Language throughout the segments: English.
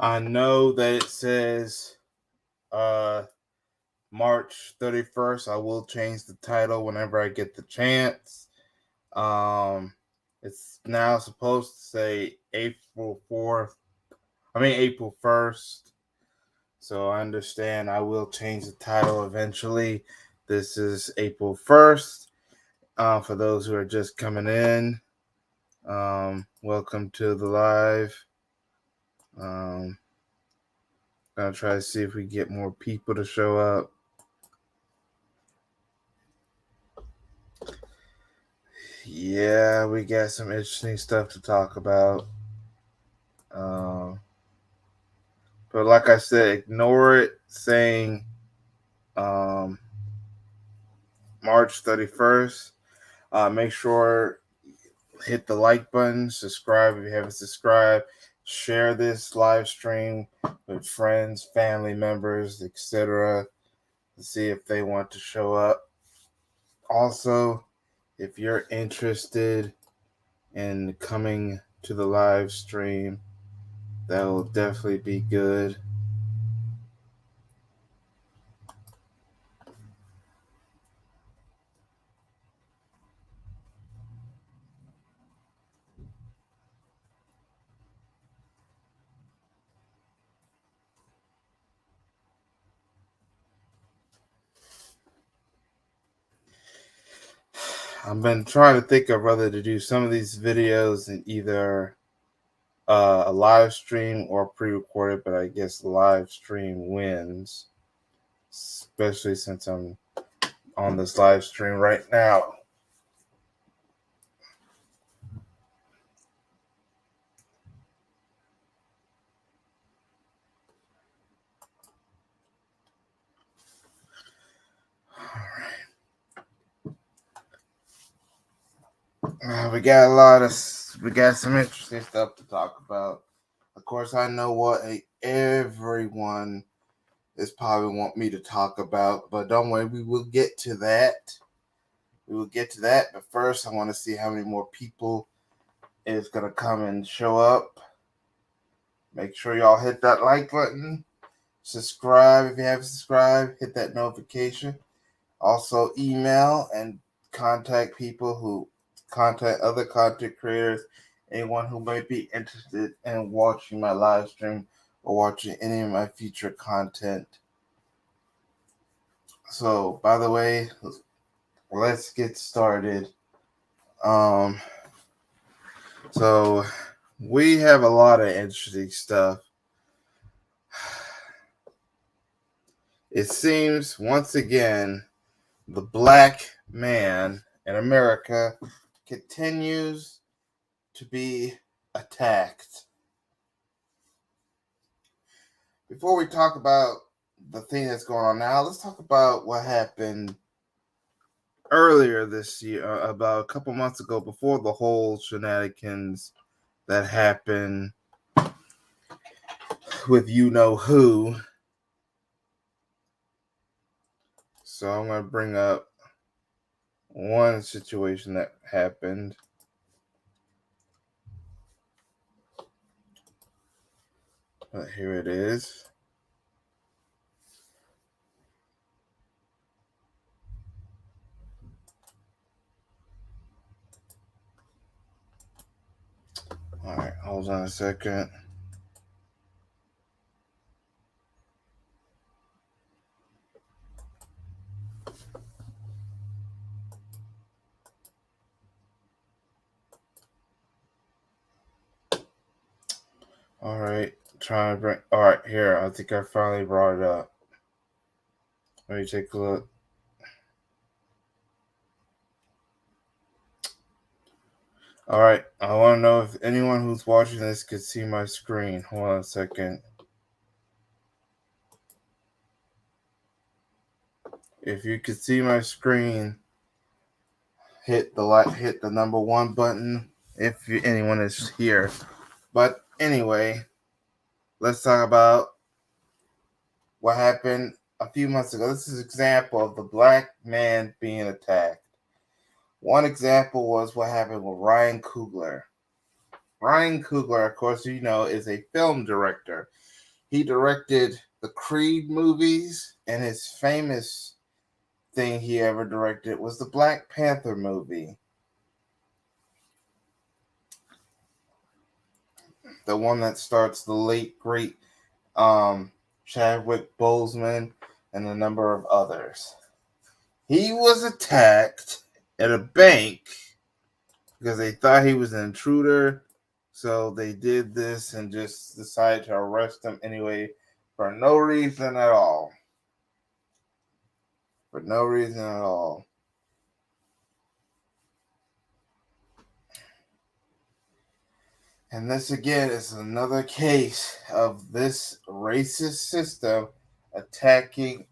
I know that it says March 31st. I will change the title whenever I get the chance. It's now supposed to say April 4th. April 1st. So I understand I will change the title eventually. This is April 1st. For those who are just coming in, welcome to the live. Gonna try to see if we get more people to show up. Yeah, we got some interesting stuff to talk about. But like I said, ignore it saying March 31st. Make sure hit the like button, subscribe if you haven't subscribed, share this live stream with friends, family members, etc. to see if they want to show up. Also, if you're interested in coming to the live stream, that will definitely be good. I've been trying to think of whether to do some of these videos in either a live stream or pre-recorded, but I guess the live stream wins, especially since I'm on this live stream right now. We got some interesting stuff to talk about. Of course, I know what everyone is probably want me to talk about, but don't worry, we will get to that. But first, I want to see how many more people is gonna come and show up. Make sure y'all hit that like button. Subscribe if you haven't subscribed. Hit that notification. Also, email and contact other content creators, anyone who might be interested in watching my live stream or watching any of my future content. So, by the way, let's get started. So we have a lot of interesting stuff. It seems once again the black man in America continues to be attacked. Before we talk about the thing that's going on now, let's talk about what happened earlier this year, about a couple months ago, before the whole shenanigans that happened with you know who. So I'm going to bring up one situation that happened. Here it is. All right, hold on a second. All right, trying to bring. All right, here. I think I finally brought it up. Let me take a look. All right, I want to know if anyone who's watching this could see my screen. Hold on a second. If you could see my screen, hit the number 1 button if anyone is here. But anyway, let's talk about what happened a few months ago. This is an example of the black man being attacked. One example was what happened with Ryan Coogler. Ryan Coogler, of course, you know, is a film director. He directed the Creed movies, and his famous thing he ever directed was the Black Panther movie, the one that starts the late great Chadwick Boseman and a number of others. He was attacked at a bank because they thought he was an intruder. So they did this and just decided to arrest him anyway for no reason at all. For no reason at all. And this again is another case of this racist system attacking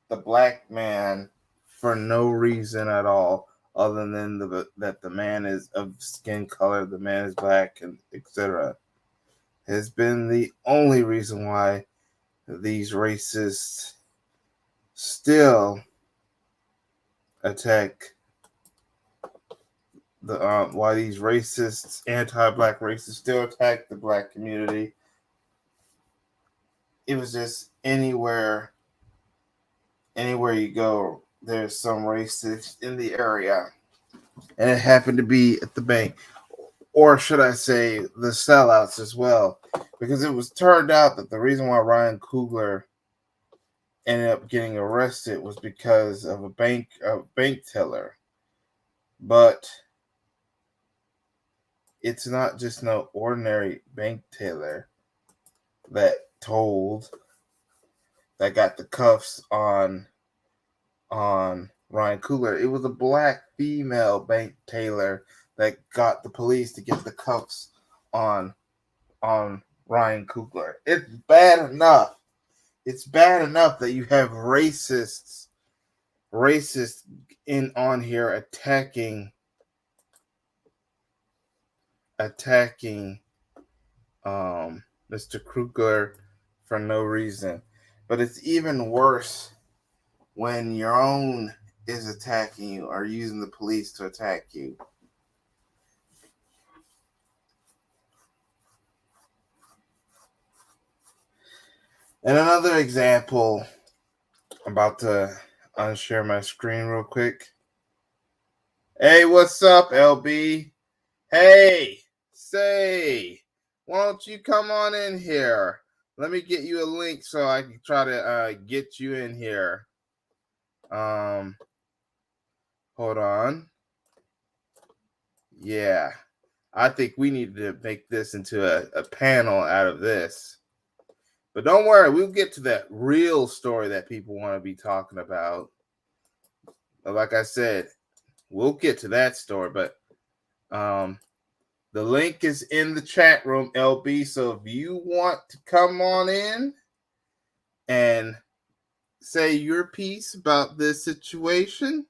the black man for no reason at all, other than that the man is of skin color, the man is black, and etc. Has been the only reason why these racists still attack the why these racists, anti-black racists, still attack the black community. It was just anywhere you go, there's some racist in the area, and it happened to be at the bank, or should I say, the sellouts as well, because it was turned out that the reason why Ryan Coogler ended up getting arrested was because of a bank teller, but it's not just no ordinary bank teller that got the cuffs on Ryan Coogler. It was a black female bank teller that got the police to get the cuffs on Ryan Coogler. It's bad enough. It's bad enough that you have racists in on here attacking Mr. Coogler for no reason. But it's even worse when your own is attacking you or using the police to attack you. And another example, I'm about to unshare my screen real quick. Hey, what's up, LB? Hey, say, why don't you come on in here? Let me get you a link so I can try to get you in here. Hold on. Yeah, I think we need to make this into a panel out of this. But don't worry, we'll get to that real story that people want to be talking about. But like I said, we'll get to that story. But the link is in the chat room, LB. So if you want to come on in and say your piece about this situation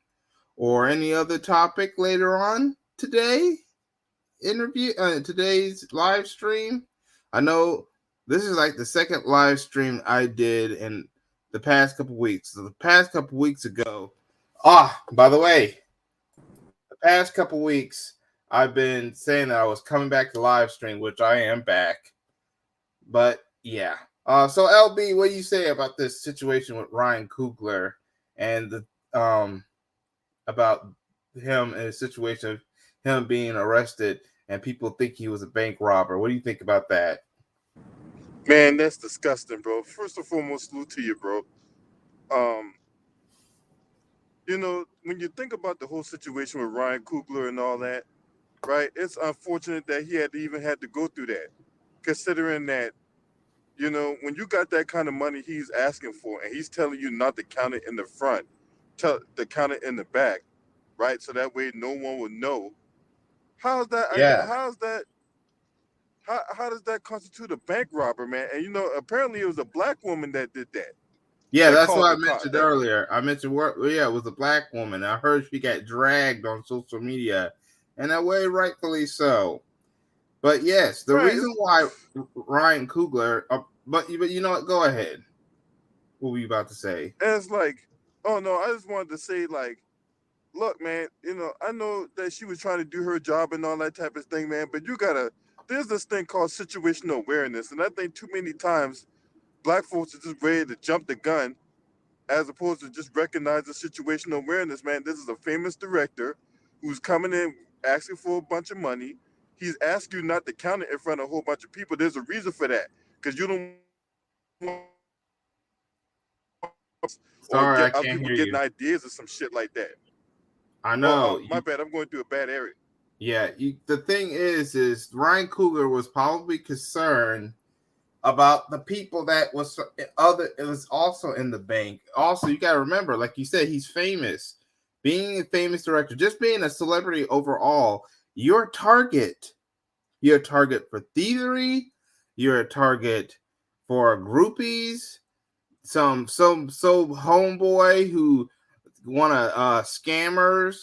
or any other topic later on today's live stream. I know this is like the second live stream I did in the past couple weeks. So the past couple weeks ago, by the way, the past couple weeks I've been saying that I was coming back to live stream, which I am back. But yeah. So LB, what do you say about this situation with Ryan Coogler and the about him and the situation of him being arrested and people think he was a bank robber? What do you think about that? Man, that's disgusting, bro. First and foremost, salute to you, bro. Um, when you think about the whole situation with Ryan Coogler and all that, right? It's unfortunate that he even had to go through that, considering that when you got that kind of money he's asking for, and he's telling you not to count it in the front, to count it in the back, right? So that way no one would know. How's that? Yeah. How's that? How does that constitute a bank robber, man? And apparently it was a black woman that did that. Yeah, That that's called what I the car. mentioned earlier. I mentioned it was a black woman. I heard she got dragged on social media, and that way, rightfully so. But yes, the Right. reason why Ryan Coogler, but you know what? Go ahead. What were you about to say? And it's like, oh no, I just wanted to say, like, look, man, I know that she was trying to do her job and all that type of thing, man, but there's this thing called situational awareness. And I think too many times black folks are just ready to jump the gun as opposed to just recognize the situational awareness, man. This is a famous director who's coming in asking for a bunch of money. He's asked you not to count it in front of a whole bunch of people. There's a reason for that, because you don't want or Sorry, get I other can't people hear getting you. ideas or some shit like that. I Oh, know. my bad. I'm going through a bad area. The thing is Ryan Coogler was probably concerned about the people that was other. It was also in the bank. Also, you got to remember, like you said, he's famous. Being a famous director, just being a celebrity overall, you're a target. You're a target for thievery. You're a target for groupies. Some homeboy who wanna scammers.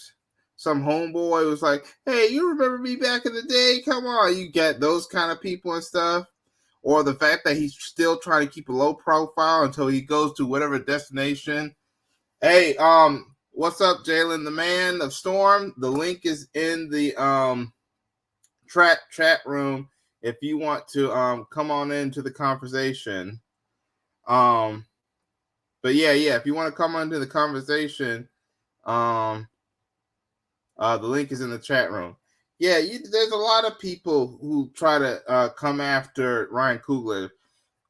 Some homeboy was like, "Hey, you remember me back in the day? Come on!" You get those kind of people and stuff, or the fact that he's still trying to keep a low profile until he goes to whatever destination. Hey, what's up, Jalen, the man of Storm? The link is in the chat room if you want to come on into the conversation. Um, but yeah, if you want to come onto the conversation, um, the link is in the chat room. Yeah, there's a lot of people who try to come after Ryan Coogler,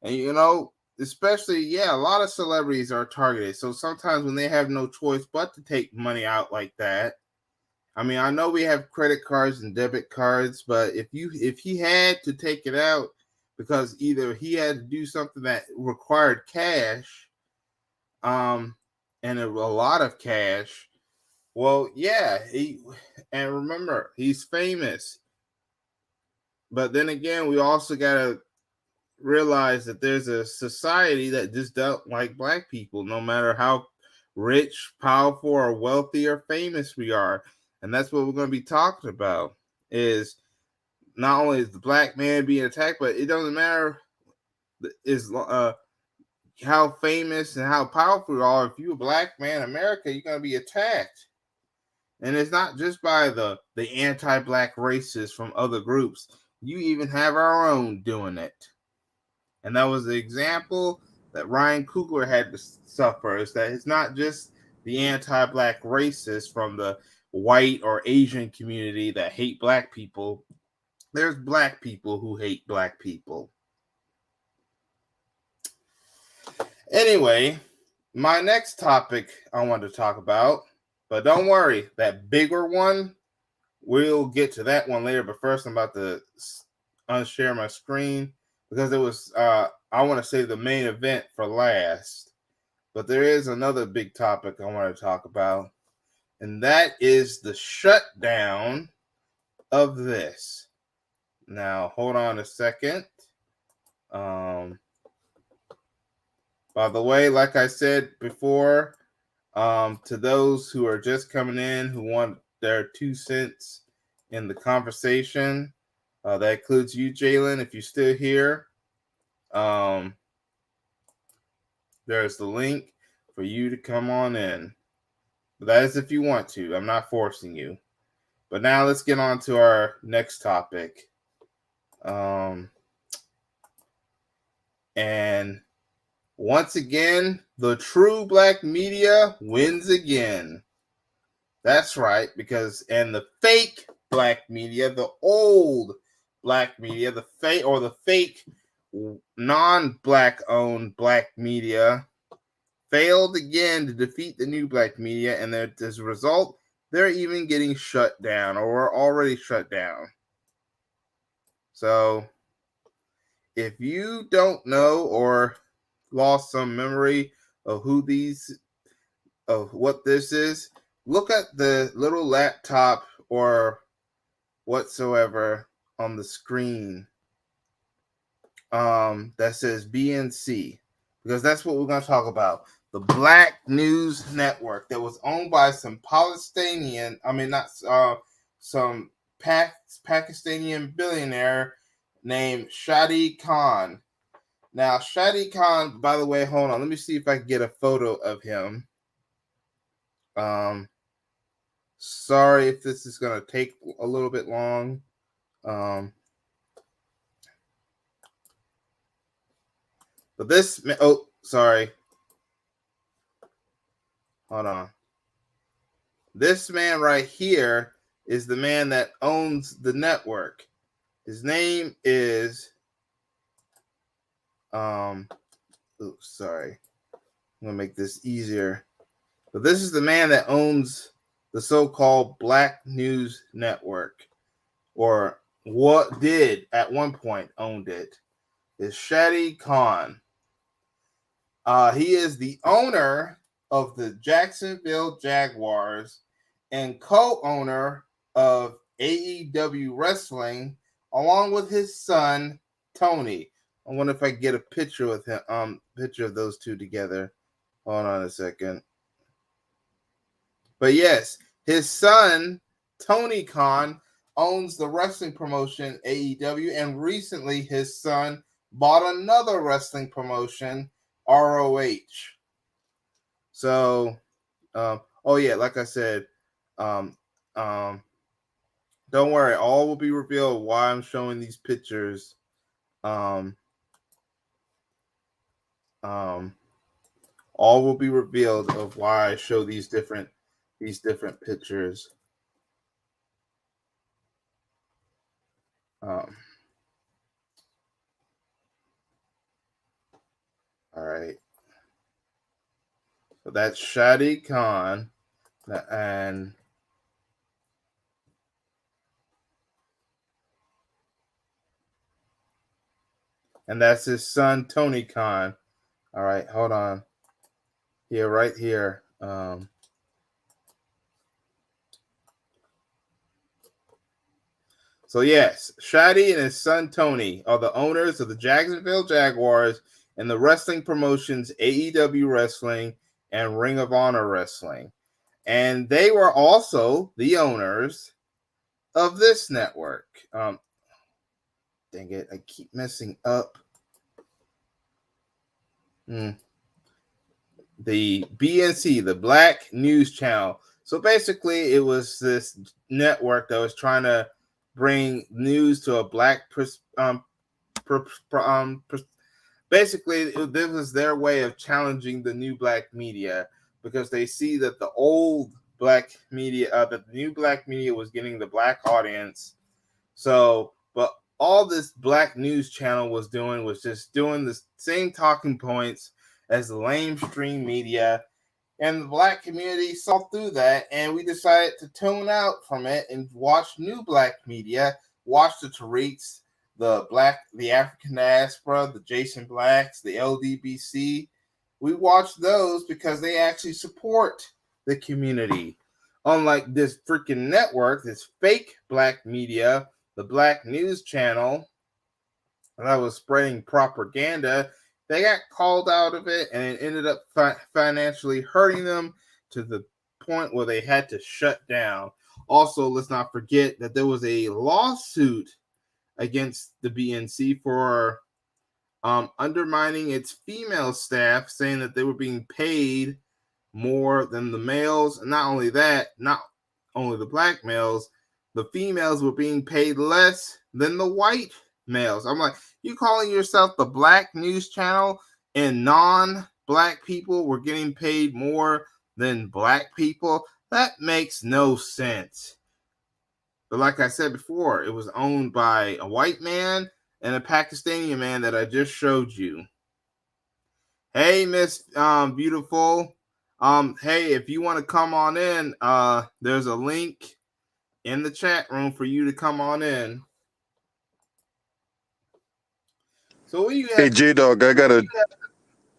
and especially a lot of celebrities are targeted. So sometimes when they have no choice but to take money out like that, I mean, I know we have credit cards and debit cards, but if he had to take it out because either he had to do something that required cash, and a lot of cash, well, and remember, he's famous. But then again, we also gotta realize that there's a society that just don't like black people, no matter how rich, powerful, or wealthy or famous we are. And that's what we're going to be talking about. Is not only is the black man being attacked, but it doesn't matter is how famous and how powerful you are. If you're a black man in America, you're going to be attacked. And it's not just by the anti-black racists from other groups. You even have our own doing it. And that was the example that Ryan Coogler had to suffer, is that it's not just the anti-black racists from the white or Asian community that hate black people. There's black people who hate black people. Anyway, my next topic I want to talk about, but don't worry, that bigger one, we'll get to that one later. But first, I'm about to unshare my screen because it was, I want to say the main event for last. But there is another big topic I want to talk about, and that is the shutdown of this. Now, hold on a second. By the way, like I said before, to those who are just coming in who want their 2 cents in the conversation, that includes you, Jalen, if you're still here. There's the link for you to come on in. But that is if you want to. I'm not forcing you. But now let's get on to our next topic. And once again, the true black media wins again. That's right, and the fake black media, the old black media, the fake non-black owned black media failed again to defeat the new black media, and as a result, they're even getting shut down or were already shut down. So if you don't know or lost some memory of what this is, look at the little laptop or whatsoever on the screen that says BNC, because that's what we're going to talk about. The Black News Network that was owned by some some Pakistani billionaire named Shadi Khan. Now, Shadi Khan, by the way, hold on. Let me see if I can get a photo of him. Sorry if this is going to take a little bit long. But this, oh, sorry. Hold on. This man right here is the man that owns the network. His name is, oops, sorry. I'm going to make this easier. But this is the man that owns the so-called Black News Network, or what did at one point owned it. Is Shadi Khan. He is the owner of the Jacksonville Jaguars and co-owner of AEW Wrestling, along with his son Tony. I wonder if I can get a picture with him. Picture of those two together. Hold on a second. But yes, his son Tony Khan owns the wrestling promotion AEW, and recently his son bought another wrestling promotion, ROH. So, oh yeah, like I said, um, um, don't worry, all will be revealed why I'm showing these pictures. All will be revealed of why I show these different pictures. All right. So that's Shadi Khan, and that's his son Tony Khan. All right, hold on. Here, right here. So yes, Shadi and his son Tony are the owners of the Jacksonville Jaguars and the wrestling promotions AEW Wrestling and Ring of Honor Wrestling. And they were also the owners of this network. Dang it, I keep messing up. The BNC, the Black News Channel. So basically, it was this network that was trying to bring news to a black basically, this was their way of challenging the new black media, because they see that the old black media, that the new black media was getting the black audience. So, but all this Black News Channel was doing was just doing the same talking points as the lamestream media. And the black community saw through that, and we decided to tune out from it and watch new black media, watch the Tariqs, the African diaspora, the Jason Blacks, the LDBC. We watch those because they actually support the community. Unlike this freaking network, this fake black media, the Black News Channel, that was spreading propaganda, they got called out of it, and it ended up financially hurting them to the point where they had to shut down. Also, let's not forget that there was a lawsuit against the BNC for undermining its female staff, saying that they were being paid more than the males. And not only that, not only the black males, the females were being paid less than the white males. I'm like, you calling yourself the Black News Channel, and non-black people were getting paid more than black people? That makes no sense. But like I said before, it was owned by a white man and a Pakistani man that I just showed you. Hey, Miss Beautiful. Hey, if you want to come on in, there's a link in the chat room for you to come on in. So what do you have? Hey, JDAWG, I gotta.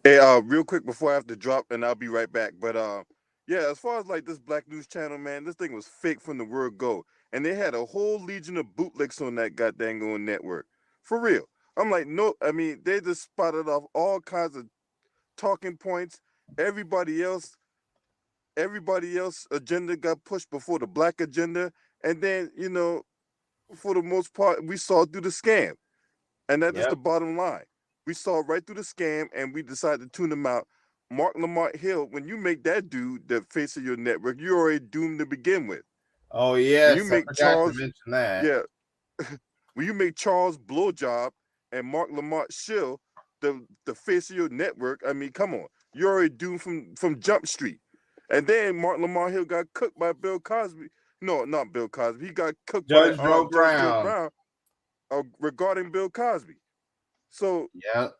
Hey, real quick before I have to drop, and I'll be right back. But yeah, as far as like this Black News Channel, man, this thing was fake from the word go, and they had a whole legion of bootlegs on that goddamn on network, for real. I'm like, no, I mean, they just spotted off all kinds of talking points. Everybody else, everybody else agenda got pushed before the black agenda, and then for the most part, we saw through the scam. And that is the bottom line. We saw right through the scam, and we decided to tune them out. Mark Lamont Hill, when you make that dude the face of your network, you're already doomed to begin with. Oh When yes, you I make forgot to Charles, mention that. yeah, when you make Charles Blowjob and Mark Lamont Shill the face of your network. I mean, come on, you're already doomed from Jump Street, and then Martin Lamar Hill got cooked by Bill Cosby. No, not Bill Cosby. He got cooked by Judge Joe Judge Joe Brown. Brown regarding Bill Cosby. So Yep.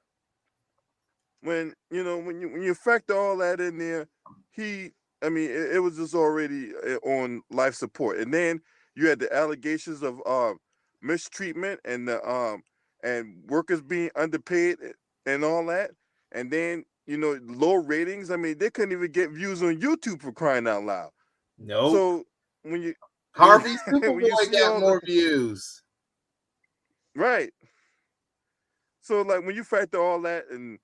when you factor all that in there, he, I mean, it was just already on life support, and then you had the allegations of mistreatment and the and workers being underpaid and all that, and then low ratings. I mean, they couldn't even get views on YouTube for crying out loud. Nope. So when you when you Harvey when you Superboy see got all the more views. right, so like when you factor all that and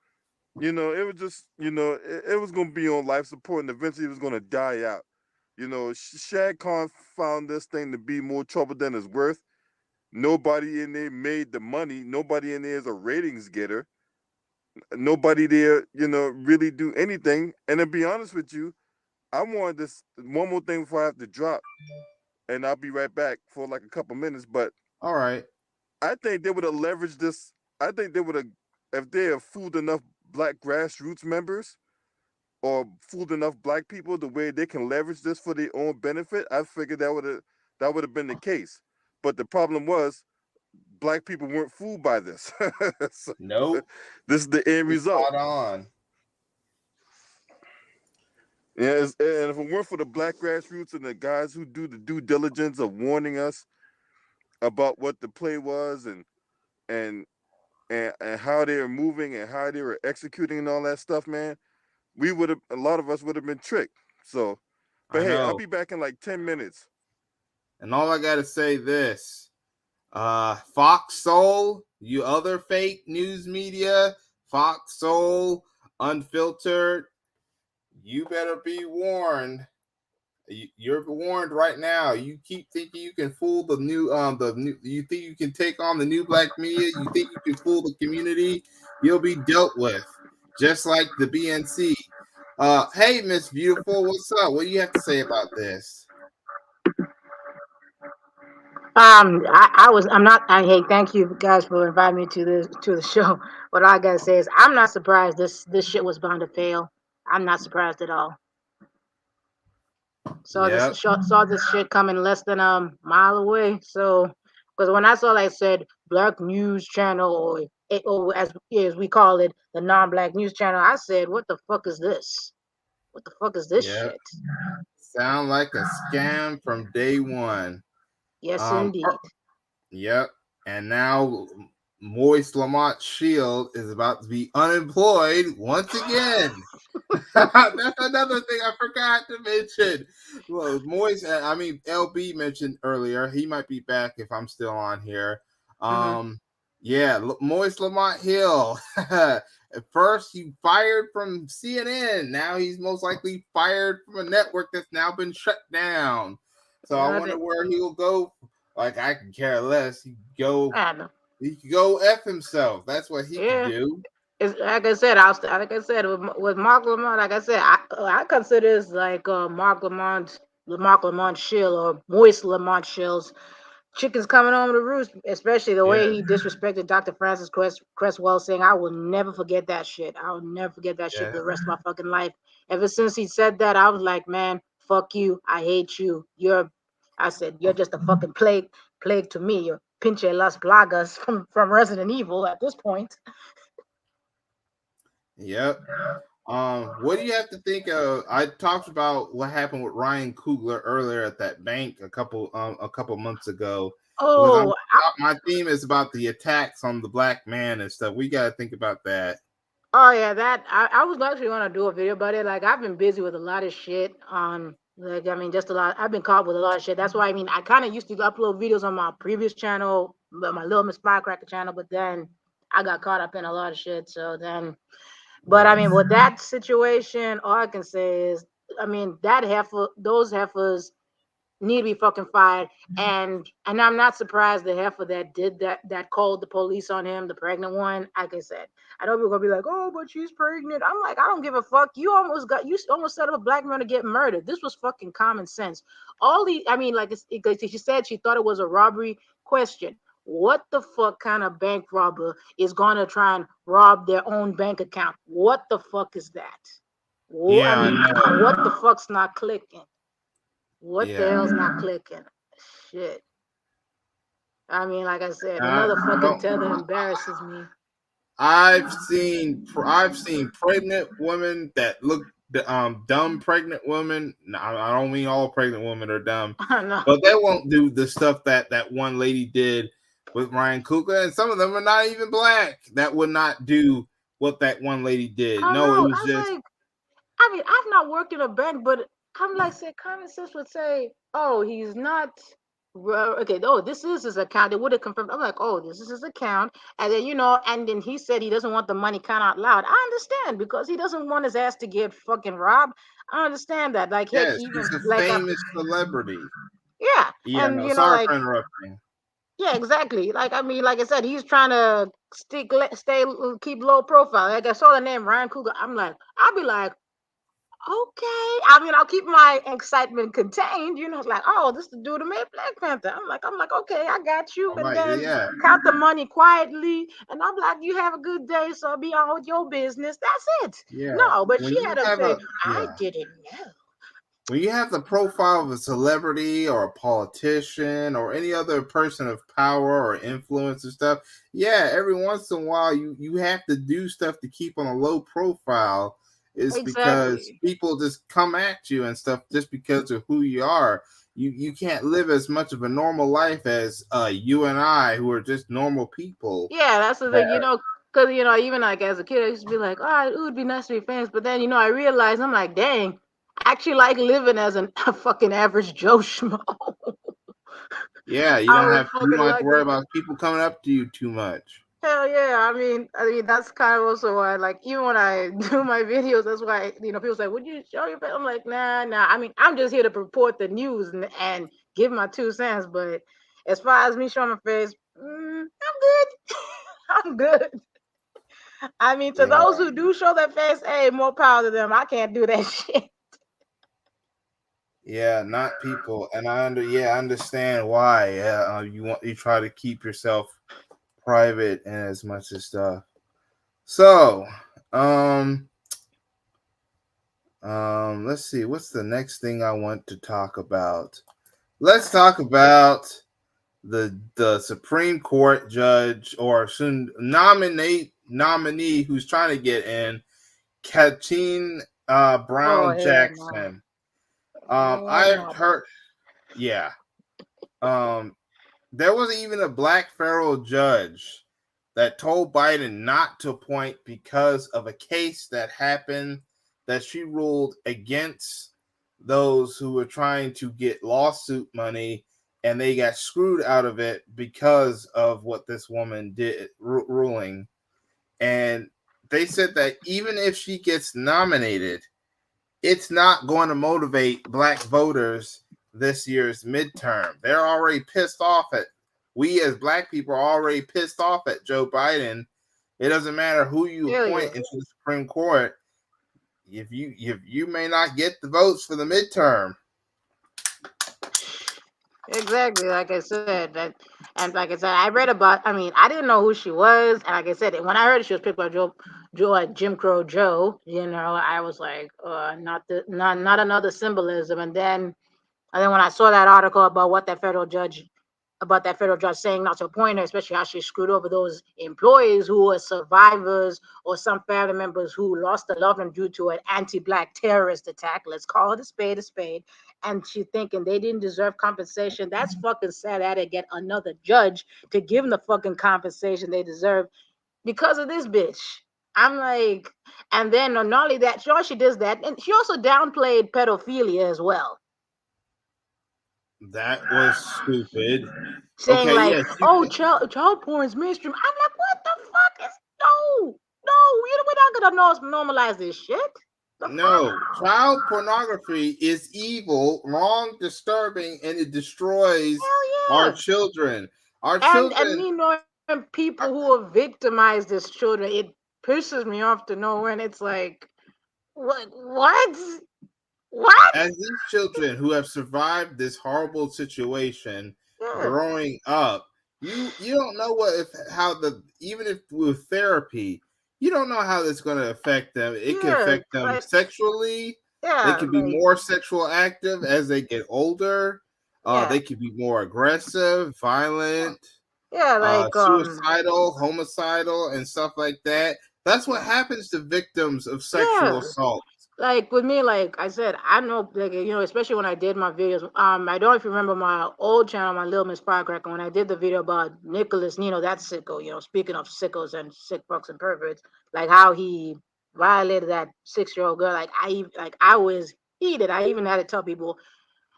it was just, it was going to be on life support and eventually it was going to die out. Shad Khan found this thing to be more trouble than it's worth. Nobody in there made the money. Nobody in there is a ratings getter. Nobody there, really do anything. And to be honest with you, I wanted this one more thing before I have to drop, and I'll be right back for like a couple minutes. But All right. I think they would have leveraged this. I think they would have, if they have fooled enough black grassroots members or fooled enough black people the way they can leverage this for their own benefit, I figured that would have been the case. But the problem was black people weren't fooled by this. So, Nope. this is the end You're result. spot on. Yeah, and if it weren't for the black grassroots and the guys who do the due diligence of warning us about what the play was and and how they were moving and how they were executing and all that stuff, man, a lot of us would have been tricked. So, but I hey, I'll know. be back in like 10 minutes. And all I gotta say this. Fox Soul, you other fake news media, Fox Soul, Unfiltered, you better be warned. You're warned right now. You keep thinking you can fool you think you can take on the new black media, you think you can fool the community, you'll be dealt with. Just like the BNC. Hey Miss Beautiful, what's up? What do you have to say about this? I'm not. Hey, thank you guys for inviting me to the show. What I gotta say is, I'm not surprised this shit was bound to fail. I'm not surprised at all. Yep, Saw this shit coming less than a mile away. So, because when I saw like said black news channel or as we call it, the non-black news channel, I said, what the fuck is this? What the fuck is this yep. shit? Sound like a scam from day one. Yes, Um, indeed. yep. And now Moist Lamont Shield is about to be unemployed once again. That's another thing I forgot to mention. Well, Moist, I mean LB mentioned earlier. He might be back if I'm still on here. Hmm. Yeah, Moist Lamont Hill. At first, he fired from CNN. Now he's most likely fired from a network that's now been shut down. So I Yeah, wonder where he will go. Like I can care less. I know. He could go f himself. That's what he could Yeah. do. It's like I said, like I said with Mark Lamont. Like I said, I consider this like Mark Lamont Shill or Moist Lamont Shill's chickens coming home to roost. Especially the Yeah, way he disrespected Dr. Francis Cresswell, saying, "I will never forget that shit. I will never forget that shit yeah, for the rest of my fucking life." Ever since he said that, I was like, "Man, fuck you. I hate you. I said, you're just a fucking plague to me. You're pinche las plagas from Resident Evil at this point." yep. What do you have to think of? I talked about what happened with Ryan Coogler earlier at that bank a couple months ago because Oh, my theme is about the attacks on the black man and stuff. We got to think about that. oh yeah, that I was actually gonna do a video about it. Like I've been busy with a lot of shit on like I mean just a lot. I've been caught with a lot of shit. That's why I mean I kind of used to upload videos on my previous channel, my Little Miss Firecracker channel, but then I got caught up in a lot of shit. So then, but I Yeah, mean with that situation, all I can say is I mean those heifers need to be fucking fired. And I'm not surprised the heifer that did that called the police on him, the pregnant one. Like I said, I know people are gonna be like, oh, but she's pregnant. I'm like, I don't give a fuck. You almost set up a black man to get murdered. This was fucking common sense. All the I mean, like because she said she thought it was a robbery question. What the fuck kind of bank robber is gonna try and rob their own bank account? What the fuck is that? I Yeah, I mean, know. what the fuck's not clicking? What the Yeah. hell's not clicking? Shit. I mean, like I said, I another fucking don't. tether embarrasses me. I've seen pregnant women that look dumb pregnant women. No, I don't mean all pregnant women are dumb, I know. but they won't do the stuff that one lady did with Ryan Coogler, and some of them are not even black that would not do what that one lady did. I No, it know. was I was just like, I mean, I've not worked in a bank, but I'm like, say, common sense would say, oh, he's not. Okay, oh, this is his account. They would have confirmed. I'm like, oh, this is his account. And then, and then he said he doesn't want the money kind out loud. I understand because he doesn't want his ass to get fucking robbed. I understand that. Like, heck, yes, even he's a like, famous celebrity. yeah. Yeah, And, no, sorry like, for interrupting. yeah, exactly. Like, I mean, like I said, he's trying to keep low profile. Like, I saw the name Ryan Coogler. I'm like, I'll be like, okay. I mean, I'll keep my excitement contained. It's like, oh, this is the dude who made Black Panther. I'm like, okay, I got you. All And right, then yeah, count the money quietly. And I'm like, you have a good day, so be on with your business. That's it. yeah. No, but When she you had to have say, a I yeah. didn't know. When you have the profile of a celebrity or a politician or any other person of power or influence and stuff, yeah, every once in a while you have to do stuff to keep on a low profile. Is because Exactly. people just come at you and stuff just because of who you are. You can't live as much of a normal life as you and I, who are just normal people. Yeah, that's the thing, That, because, even like as a kid, I used to be like, oh, it would be nice to be famous. But then, I realized, I'm like, dang, I actually like living as a fucking average Joe Schmo. yeah, I would you fucking don't have to like worry it. about people coming up to you too much. Hell yeah. I mean, that's kind of also why, like, even when I do my videos, that's why, people say, would you show your face? I'm like, nah, nah. I mean, I'm just here to report the news and give my 2 cents. But as far as me showing my face, I'm good. I'm good. I mean, to Yeah. those who do show their face, hey, more power to them. I can't do that shit. Yeah, not people, and I understand why. Yeah, you try to keep yourself private and as much as stuff. So, um, let's see. What's the next thing I want to talk about? Let's talk about the Supreme Court judge or soon nominee who's trying to get in, Katine Oh Brown hell no. Jackson. Hell I've no. heard, yeah. Um, there was even a black federal judge that told Biden not to appoint because of a case that happened that she ruled against those who were trying to get lawsuit money, and they got screwed out of it because of what this woman did ruling. And they said that even if she gets nominated, it's not going to motivate black voters this year's midterm. They're already pissed off at we as black people are already pissed off at Joe Biden. It doesn't matter who you Hell yeah. appoint into the Supreme Court. If you may not get the votes for the midterm. Exactly. Like I said, and like I said, I read about. I mean, I didn't know who she was, and like I said, when I heard she was picked by Jim Crow Joe, I was like, not another symbolism. And then when I saw that article about that federal judge saying not to appoint her, especially how she screwed over those employees who were survivors or some family members who lost a loved one due to an anti-black terrorist attack. Let's call it a spade a spade. And she thinking they didn't deserve compensation. That's fucking sad. I had to get another judge to give them the fucking compensation they deserve because of this bitch. I'm like, and then not only that, she does that, and she also downplayed pedophilia as well, That was stupid. saying Okay, like, yes, you "Oh, can. child porn is mainstream." I'm like, "What the fuck is no, no? We're not gonna normalize this shit. The fuck? No, child pornography is evil, wrong, disturbing, and it destroys Hell our yeah!" children. Our And children me knowing people who have victimized as children, it pisses me off to know when it's like, what, what? as these children who have survived this horrible situation Yeah. growing up, you don't know what if how the even if with therapy, you don't know how that's going to affect them. It can Yeah, affect them like sexually. They yeah, can be like more sexual active as they get older. yeah, They can be more aggressive, violent, yeah, like suicidal, homicidal, and stuff like that. That's what happens to victims of sexual yeah. assault. Like with me, like I said, I know, like especially when I did my videos. I don't know if you remember my old channel, my Little Miss Firecracker, when I did the video about Nicholas Nino, that sicko. Speaking of sickos and sick fucks and perverts, like how he violated that 6-year-old girl. Like I was heated. I even had to tell people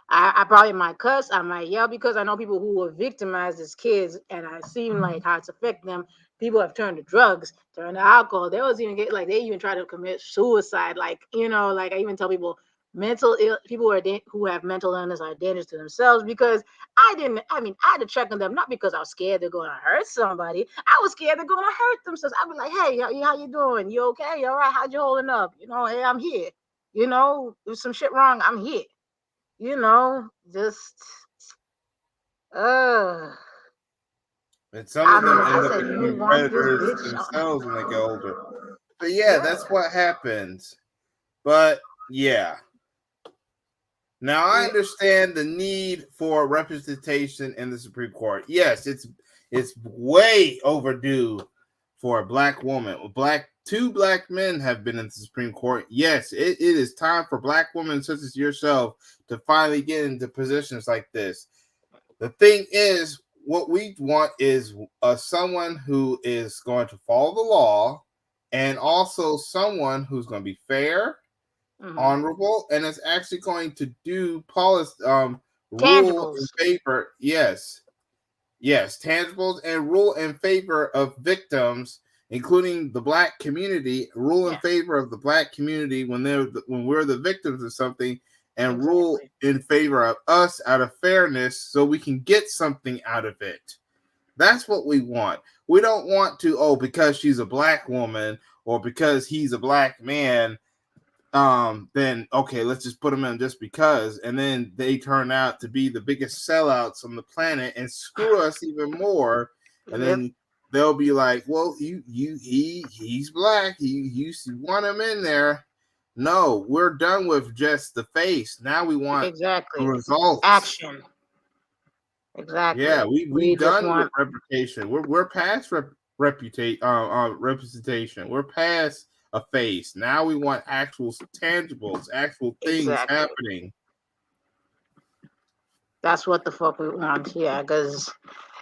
I probably might cuss, I might yell because I know people who were victimized as kids, and I seen like how it's affecting them. People have turned to drugs, turned to alcohol. They was even get like they even try to commit suicide. Like like I even tell people people who have mental illness are dangerous to themselves because I didn't. I mean, I had to check on them not because I was scared they're going to hurt somebody. I was scared they're going to hurt themselves. I'd be like, hey, how you doing? You okay? You all right? How'd you holding up? Hey, I'm here. If some shit wrong, I'm here just uh And some I of them mean, I end up said, you becoming want this predators bitch themselves when they get older. But yeah, yeah, that's what happens. But yeah. Now I yeah, understand the need for representation in the Supreme Court. Yes, it's way overdue for a black woman. Two black men have been in the Supreme Court. Yes, it is time for black women such as yourself to finally get into positions like this. The thing is, what we want is someone who is going to follow the law and also someone who's going to be fair, mm-hmm. honorable, and is actually going to do policy rule in Tangibles. favor. Yes, tangibles and rule in favor of victims, including the black community. Rule in Yeah, favor of the black community when we're the victims of something, and rule exactly. in favor of us out of fairness, so we can get something out of it. That's what we want. We don't want to because she's a black woman or because he's a black man, then okay, let's just put them in just because, and then they turn out to be the biggest sellouts on the planet and screw us even more, and Yep, then they'll be like, well, he's black, you want him in there. No, we're done with just the face. Now we want the exactly. results. Action. Yeah, Exactly. we We just done with want reputation. We're past representation. We're past a face. Now we want actual tangibles, actual things exactly. happening. That's what the fuck we want. Yeah, because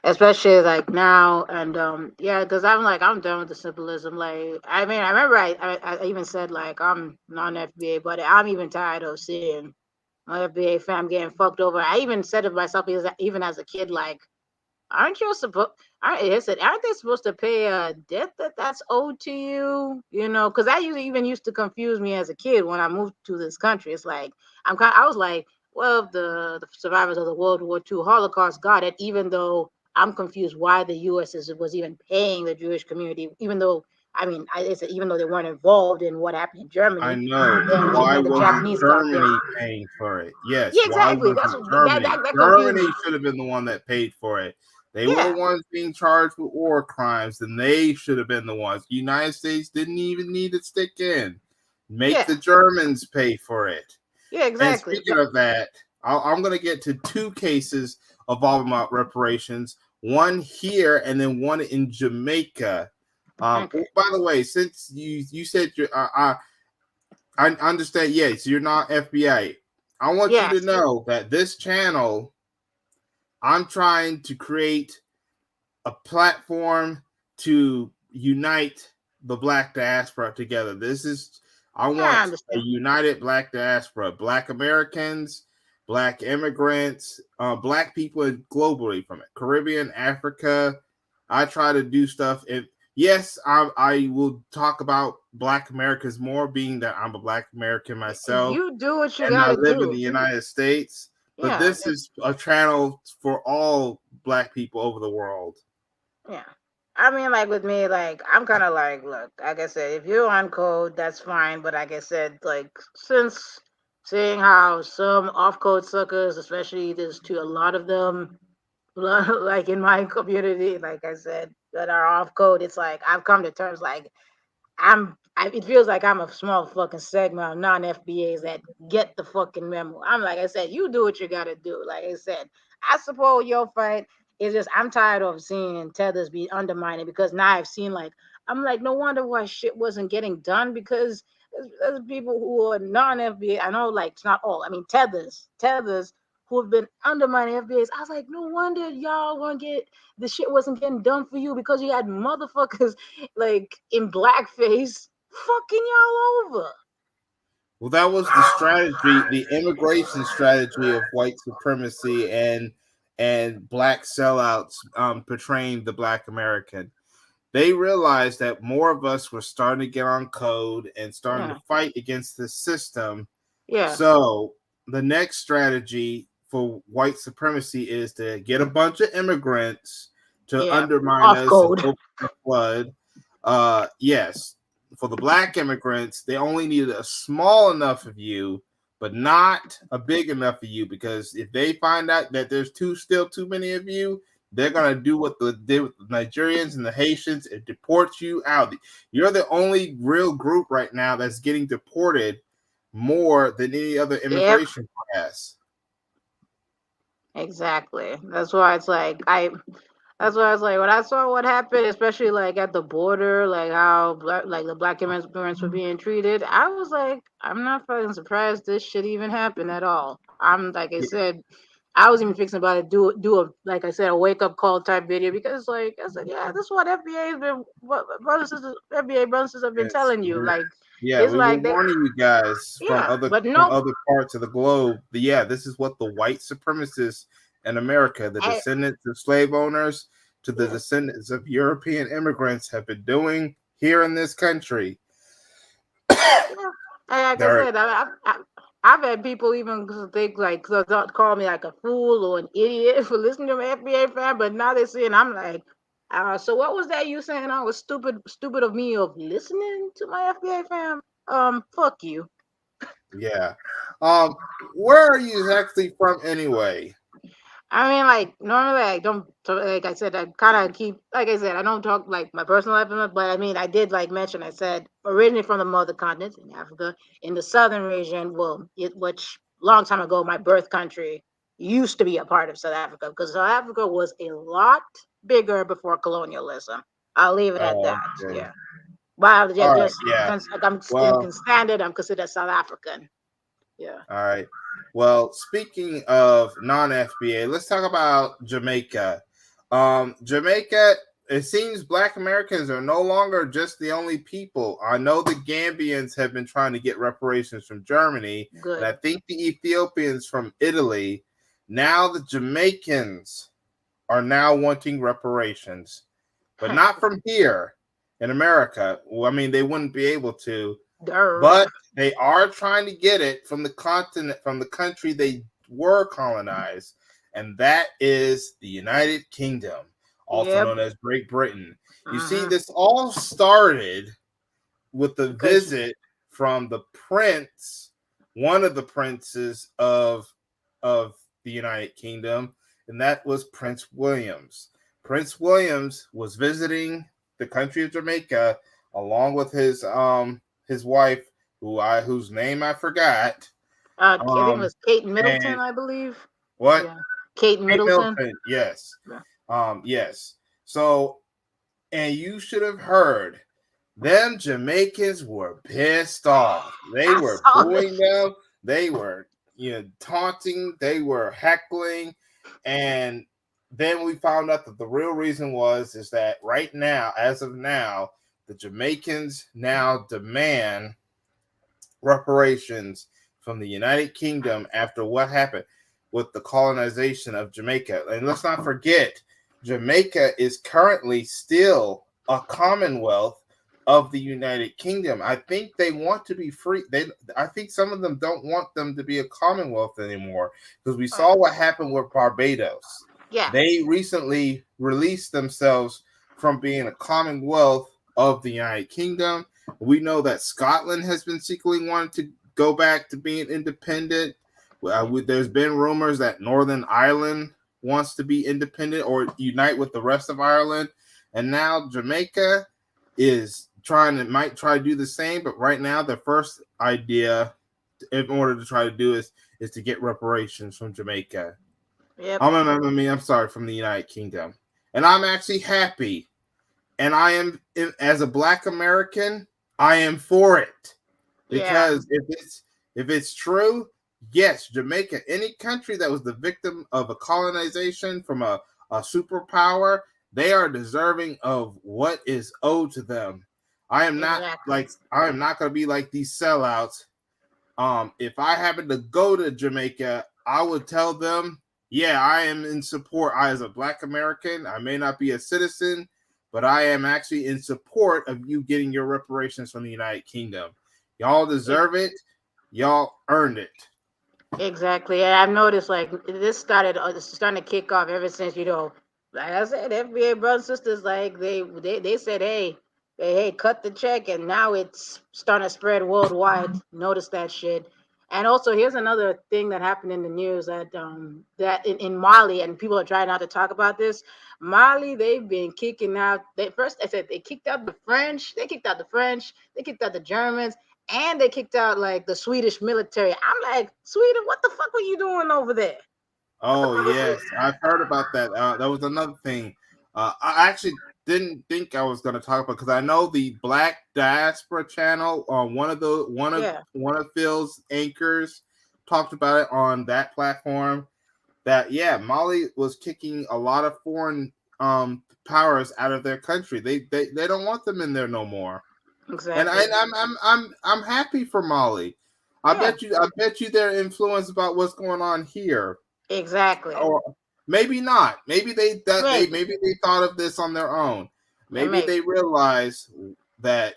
especially like now and yeah, because I'm done with the symbolism. Like I mean, I remember I even said like I'm non FBA, but I'm even tired of seeing my FBA fam getting fucked over. I even said it myself even as a kid, like aren't you supposed? Aren't they supposed to pay a debt that's owed to you? Because that even used to confuse me as a kid when I moved to this country. It's like I was like, well, the survivors of the World War II Holocaust got it, even though I'm confused why the U.S. was even paying the Jewish community, even though I mean, I said even though they weren't involved in what happened in I Germany, know. then Why when the wasn't Japanese got there, Germany paying for it? Yes. yeah, Why exactly. That's wasn't what Germany? that confused Germany me. should have been the one that paid for it. They were the Yeah, ones being charged with war crimes, and they should have been the ones. The United States didn't even need to stick in. Make yeah, the Germans pay for it. yeah, And exactly. speaking of that, I'm going to get to two cases involving reparations. One here, and then one in Jamaica. Okay. By the way, since you said I understand. Yes, you're not FBI. I want you to Yes. know that this channel, I'm trying to create a platform to unite the black diaspora together. I I want a understand. united black diaspora, black Americans, black immigrants, black people globally from it, Caribbean, Africa. I try to do stuff. And yes, I will talk about black Americans more, being that I'm a black American myself You do what you and I gotta live in the do. United States. But Yeah, this is a channel for all black people over the world. yeah. I mean, like with me, like I'm kind of look, like I said, if you're on code, that's fine. But like I said, like since seeing how some off code suckers, especially there's to a lot of them, like in my community, like I said, that are off code. It's like I've come to terms like it feels like I'm a small fucking segment of non-FBAs that get the fucking memo. I'm like I said, you do what you gotta do. Like I said, I support your fight. It's just I'm tired of seeing tethers be undermined because now I've seen like I'm like no wonder why shit wasn't getting done because there's people who are non-FBA. I know like it's not all. I mean tethers who have been undermining FBAs. I was like, no wonder y'all want to get the shit wasn't getting done for you because you had motherfuckers like in blackface fucking y'all over. Well, that was the strategy, the immigration strategy of white supremacy and black sellouts portraying the black American. They realized that more of us were starting to get on code and starting to Yeah. fight against the system. Yeah. So the next strategy for white supremacy is to get a bunch of immigrants to Yeah. undermine Off us and code. open the flood. Yes, for the black immigrants, they only needed a small enough of you, but not a big enough of you, because if they find out that there's still too many of you, they're gonna do what they did with the Nigerians and the Haitians and deport you out. You're the only real group right now that's getting deported more than any other Yep. immigration class. Exactly. That's why I was like, when I saw what happened, especially like at the border, like how like the black immigrants were being treated, I was like, I'm not fucking surprised this shit even happened at all. I'm like I said, I was even fixing about to do a like I said a wake up call type video because like I said, yeah, this is what FBA has been, what brothers and sisters, FBA brothers and sisters have been Yes, telling you. Like yeah, it's we were like they, warning you guys yeah, but from nope. other parts of the globe. Yeah, this is what the white supremacists in America, the I, descendants of slave owners to the yeah, descendants of European immigrants, have been doing here in this country. yeah. And like I They're said, I've had people even think like so don't call me like a fool or an idiot for listening to my FBA fan, but now they're saying I'm like, so what was that you saying? I was stupid of me of listening to my FBA fan. Fuck you. yeah. Where are you actually from anyway? I mean, like normally I don't like I said I kind of keep like I said I don't talk like my personal life, but I mean I did like mention I said originally from the mother continent in Africa in the southern region, which long time ago my birth country used to be a part of South Africa because South Africa was a lot bigger before colonialism. I'll leave it at Oh, that. okay. Yeah, but All right. Yeah. like I'm Well, in standard. I'm considered South African. Yeah, all right. Well, speaking of non-FBA, let's talk about Jamaica. Jamaica, it seems Black Americans are no longer just the only people. I know the Gambians have been trying to get reparations from Germany, and I good. think the Ethiopians from Italy. Now the Jamaicans are now wanting reparations, but not from here in America. Well, I mean, they wouldn't be able to, Durr. but they are trying to get it from the continent, from the country they were colonized, and that is the United Kingdom, also Yep. known as Great Britain. You see, Mm-hmm. this all started with the Because visit from the prince, one of the princes of the United Kingdom, and that was Prince Williams. Prince Williams was visiting the country of Jamaica along with his wife, whose name I forgot. I think it Um, was Kate Middleton, and I believe. what? Yeah, Kate Kate Middleton. Middleton, yes. Yeah. Yes. So, and you should have heard them Jamaicans were pissed off. They I were saw booing this. them. They were, taunting. They were heckling, and then we found out that the real reason is that right now, as of now, the Jamaicans now demand reparations from the United Kingdom after what happened with the colonization of Jamaica. And let's not forget, Jamaica is currently still a commonwealth of the United Kingdom. I think they want to be free. I think some of them don't want them to be a commonwealth anymore, because we saw what happened with Barbados. Yeah, They recently released themselves from being a commonwealth of the United Kingdom. We know that Scotland has been secretly wanting to go back to being independent. There's been rumors that Northern Ireland wants to be independent or unite with the rest of Ireland, and now Jamaica is might try to do the same. But right now, the first idea in order to try to do is to get reparations from Jamaica. Yep. I'm sorry, from the United Kingdom, and I'm actually happy, and I am as a Black American, I am for it because if it's true, yes, Jamaica, any country that was the victim of a colonization from a superpower, they are deserving of what is owed to them. I am not going to be like these sellouts. If I happen to go to Jamaica, I would tell them, yeah, I am in support. I, as a Black American, I may not be a citizen, but I am actually in support of you getting your reparations from the United Kingdom. Y'all deserve it. Y'all earned it. Exactly. And I've noticed like this starting to kick off ever since, like I said, FBA brothers and sisters, like they said, hey, cut the check, and now it's starting to spread worldwide. Notice that shit. And also, here's another thing that happened in the news that in Mali, and people are trying not to talk about this. Mali, they've been kicking out. I said they kicked out the French. They kicked out the French. They kicked out the Germans, and they kicked out like the Swedish military. I'm like, Sweden, what the fuck were you doing over there? Oh yes, I've heard about that. That was another thing. I actually didn't think I was going to talk about because I know the Black Diaspora channel on one of Phil's anchors talked about it on that platform. That Mali was kicking a lot of foreign powers out of their country. They don't want them in there no more. Exactly. And I'm happy for Mali. I bet you they're influenced about what's going on here. Exactly. Or maybe not. Maybe they thought of this on their own. Maybe they realize that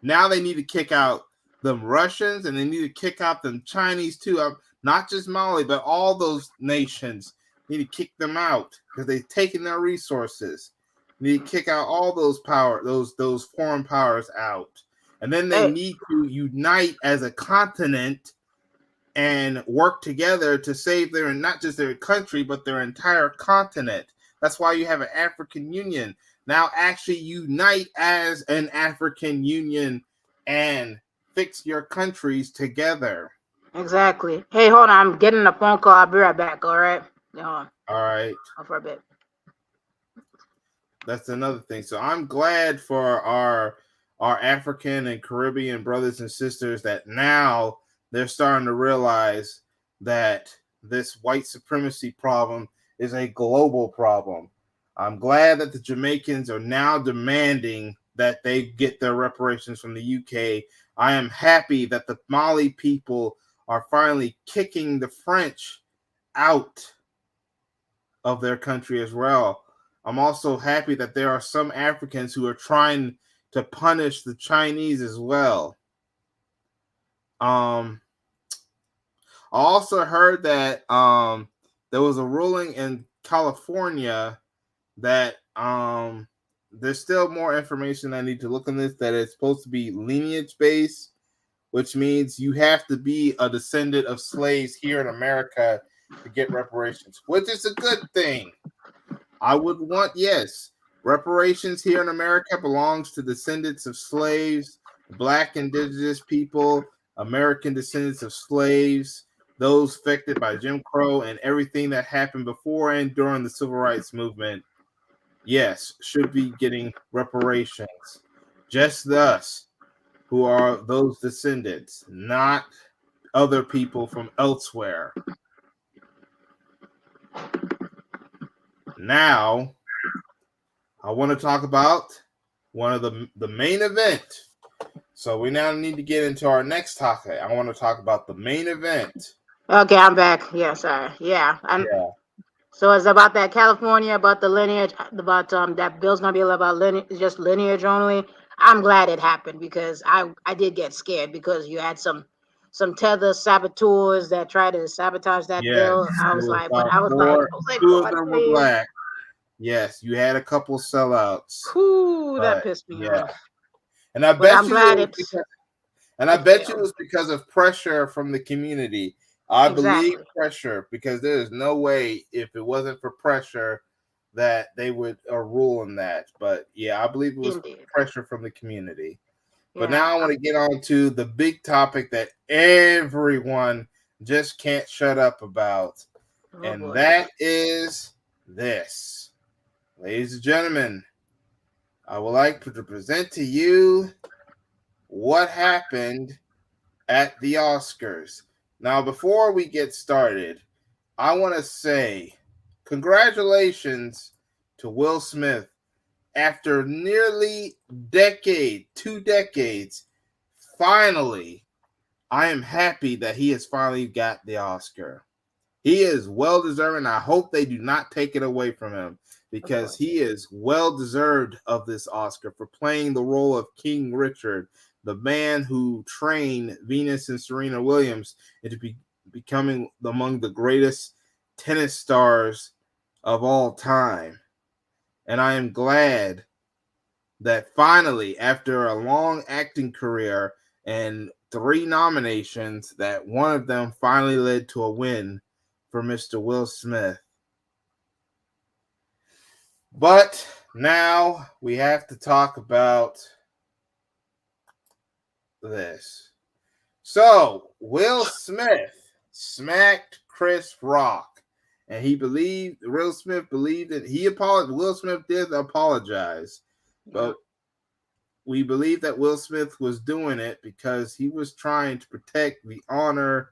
now they need to kick out them Russians and they need to kick out them Chinese too. Not just Mali, but all those nations need to kick them out because they've taken their resources. They need to kick out all those those foreign powers out, and then they need to unite as a continent and work together to save not just their country, but their entire continent. That's why you have an African Union. Now actually unite as an African Union and fix your countries together. Exactly. Hey, hold on. I'm getting a phone call. I'll be right back. All right. All right. Hold for a bit. That's another thing. So I'm glad for our African and Caribbean brothers and sisters that now they're starting to realize that this white supremacy problem is a global problem. I'm glad that the Jamaicans are now demanding that they get their reparations from the UK. I am happy that the Mali people are finally kicking the French out of their country as well. I'm also happy that there are some Africans who are trying to punish the Chinese as well. I also heard that there was a ruling in California that there's still more information I need to look on this, that it's supposed to be lineage based, which means you have to be a descendant of slaves here in America to get reparations, which is a good thing. I would want, reparations here in America belongs to descendants of slaves, Black, indigenous people, American descendants of slaves, those affected by Jim Crow and everything that happened before and during the Civil Rights Movement. Yes, should be getting reparations. Just us, who are those descendants, not other people from elsewhere. Now, I want to talk about one of the main event. So we now need to get into our next topic. I want to talk about the main event. Okay, I'm back. Yeah, sorry. So it's about that California, about the lineage, about that bill's gonna be about lineage, just lineage only. I'm glad it happened because I did get scared because you had some tether saboteurs that tried to sabotage that bill. I was like, two of them were Black. Yes, you had a couple sellouts. That pissed me off. And I bet you it was because of pressure from the community. I believe Exactly. pressure, because there is no way if it wasn't for pressure that they would rule in that. But yeah, I believe it was Indeed. pressure from the community. But Yeah. now I want to get on to the big topic that everyone just can't shut up about. Oh And boy. that is this. Ladies and gentlemen, I would like to present to you what happened at the Oscars. Now, before we get started, I want to say congratulations to Will Smith. After nearly decade, 2 decades, finally, I am happy that he has finally got the Oscar. He is well deserving. I hope they do not take it away from him, Of because course. he is well deserved of this Oscar for playing the role of King Richard, the man who trained Venus and Serena Williams into becoming among the greatest tennis stars of all time. And I am glad that finally, after a long acting career and 3 nominations, that one of them finally led to a win for Mr. Will Smith. But now we have to talk about this. So, Will Smith smacked Chris Rock, and Will Smith believed that he apologized. Will Smith did apologize, Yeah. but we believe that Will Smith was doing it because he was trying to protect the honor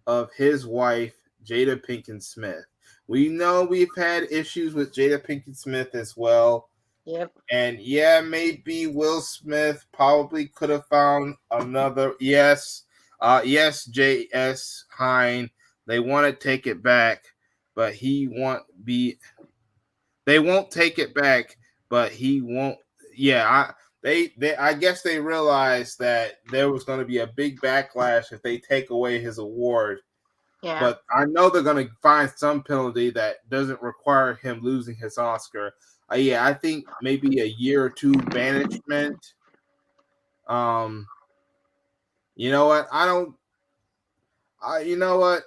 of his wife, Jada Pinkett Smith. We know we've had issues with Jada Pinkett Smith as well. Yep. And yeah, maybe Will Smith probably could have found another. Yes, yes, J.S. Hine. They want to take it back, but he won't be. They won't take it back, but he won't. Yeah, I guess they realized that there was going to be a big backlash if they take away his award. Yeah. But I know they're going to find some penalty that doesn't require him losing his Oscar. Yeah, I think maybe a year or two banishment. Um, you know what? I don't. You know what?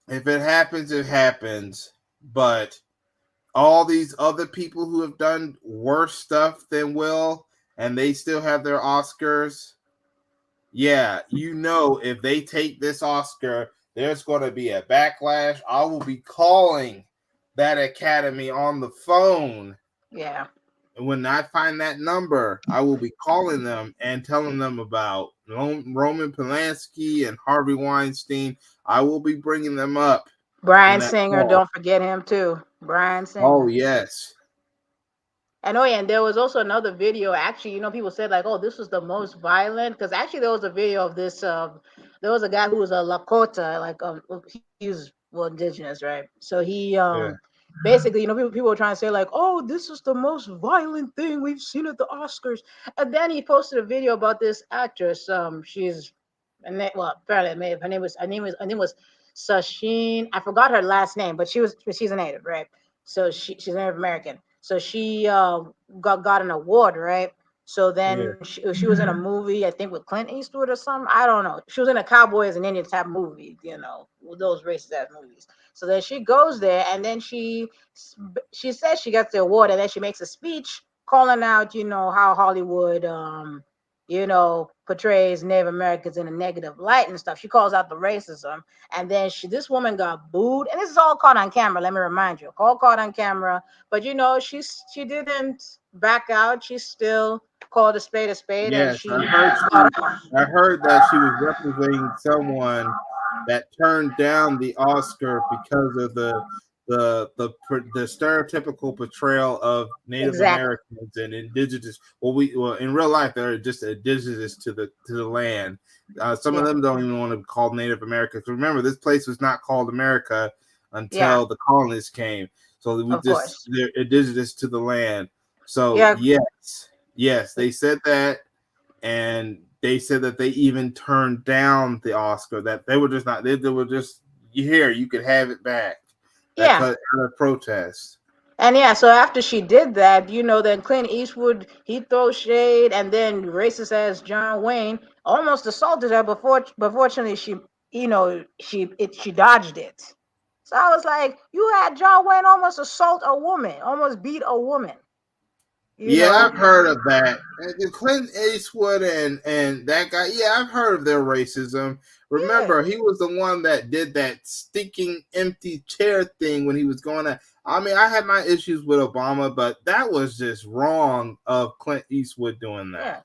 If it happens, it happens. But all these other people who have done worse stuff than Will, and they still have their Oscars. Yeah, if they take this Oscar, there's going to be a backlash. I will be calling that Academy on the phone. Yeah. And when I find that number, I will be calling them and telling them about Roman Polanski and Harvey Weinstein. I will be bringing them up in Brian that Singer, call. don't forget him too. Brian Oh, Singer. yes. And oh yeah, and there was also another video. Actually, people said like, "Oh, this was the most violent," because actually there was a video of this. There was a guy who was a Lakota, like he's well indigenous, right? So he Yeah. basically, people were trying to say like, "Oh, this is the most violent thing we've seen at the Oscars," and then he posted a video about this actress. She's, well, apparently her name was Sasheen. I forgot her last name, but she's a native, right? So she's Native American. So she got an award, right? So then Yeah. she was in a movie, I think with Clint Eastwood or something. I don't know. She was in a Cowboys and Indians type movie, with those racist ass movies. So then she goes there, and then she says she gets the award, and then she makes a speech calling out, how Hollywood portrays Native Americans in a negative light and stuff. She calls out the racism, and then this woman got booed, and this is all caught on camera. Let me remind you, all caught on camera. But she didn't back out. She still called a spade, and Yes, she got off. I heard that she was representing someone that turned down the Oscar because of the stereotypical portrayal of Native Exactly. Americans and indigenous. Well, in real life they're just indigenous to the land. Some of Yeah. them don't even want to be called Native Americans. Remember, this place was not called America Yeah. until the colonists came. So Of course. they're indigenous to the land. So Yeah. yes, they said that, and they said that they even turned down the Oscar. That they were just not. They were just you could have it back. That Yeah. cut out of protest. And yeah, so after she did that, then Clint Eastwood, he throws shade, and then racist ass John Wayne almost assaulted her. Before, but fortunately, she dodged it. So I was like, you had John Wayne almost assault a woman, almost beat a woman. Yeah, I've heard of that. Clint Eastwood and that guy. Yeah, I've heard of their racism. Remember, he was the one that did that stinking empty chair thing when he was going to. I mean, I had my issues with Obama, but that was just wrong of Clint Eastwood doing that. Yeah.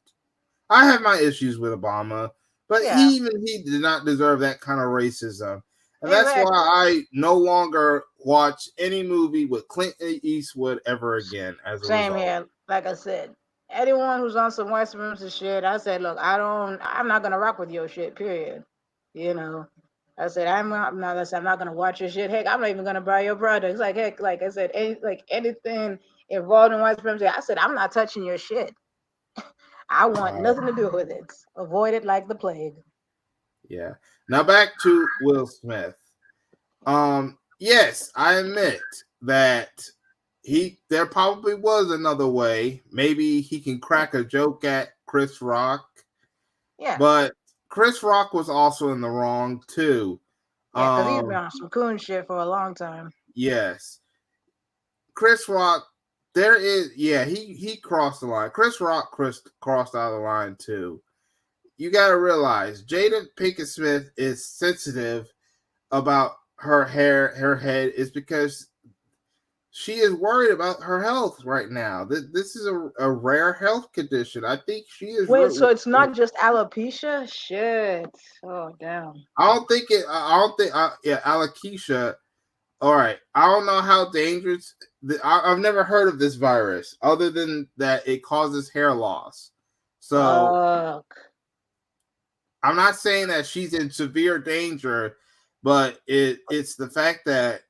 I have my issues with Obama, but Yeah. he did not deserve that kind of racism. And that's Exactly. why I no longer watch any movie with Clint Eastwood ever again as a Same result. here. Like I said, anyone who's on some white supremacist shit, I said, look, I'm not gonna rock with your shit. Period. You know, I said I'm not gonna watch your shit. Heck, I'm not even gonna buy your products. Like heck, like I said, anything involved in white supremacy, I said I'm not touching your shit. I want nothing to do with it. Avoid it like the plague. Yeah. Now back to Will Smith. Yes, I admit that there probably was another way. Maybe he can crack a joke at Chris Rock. Yeah. But Chris Rock was also in the wrong too. Yeah, because he's been on some coon shit for a long time. Yes. Chris Rock, he crossed the line. Chris Rock crossed out of the line too. You got to realize Jada Pinkett Smith is sensitive about her hair, her head, is because she is worried about her health right now. This is a rare health condition. I think she is. Wait, so it's not just alopecia? Shit. Oh, damn. I don't think. Alopecia. All right. I don't know how dangerous. I've never heard of this virus other than that it causes hair loss. So. Fuck. I'm not saying that she's in severe danger, but it's the fact that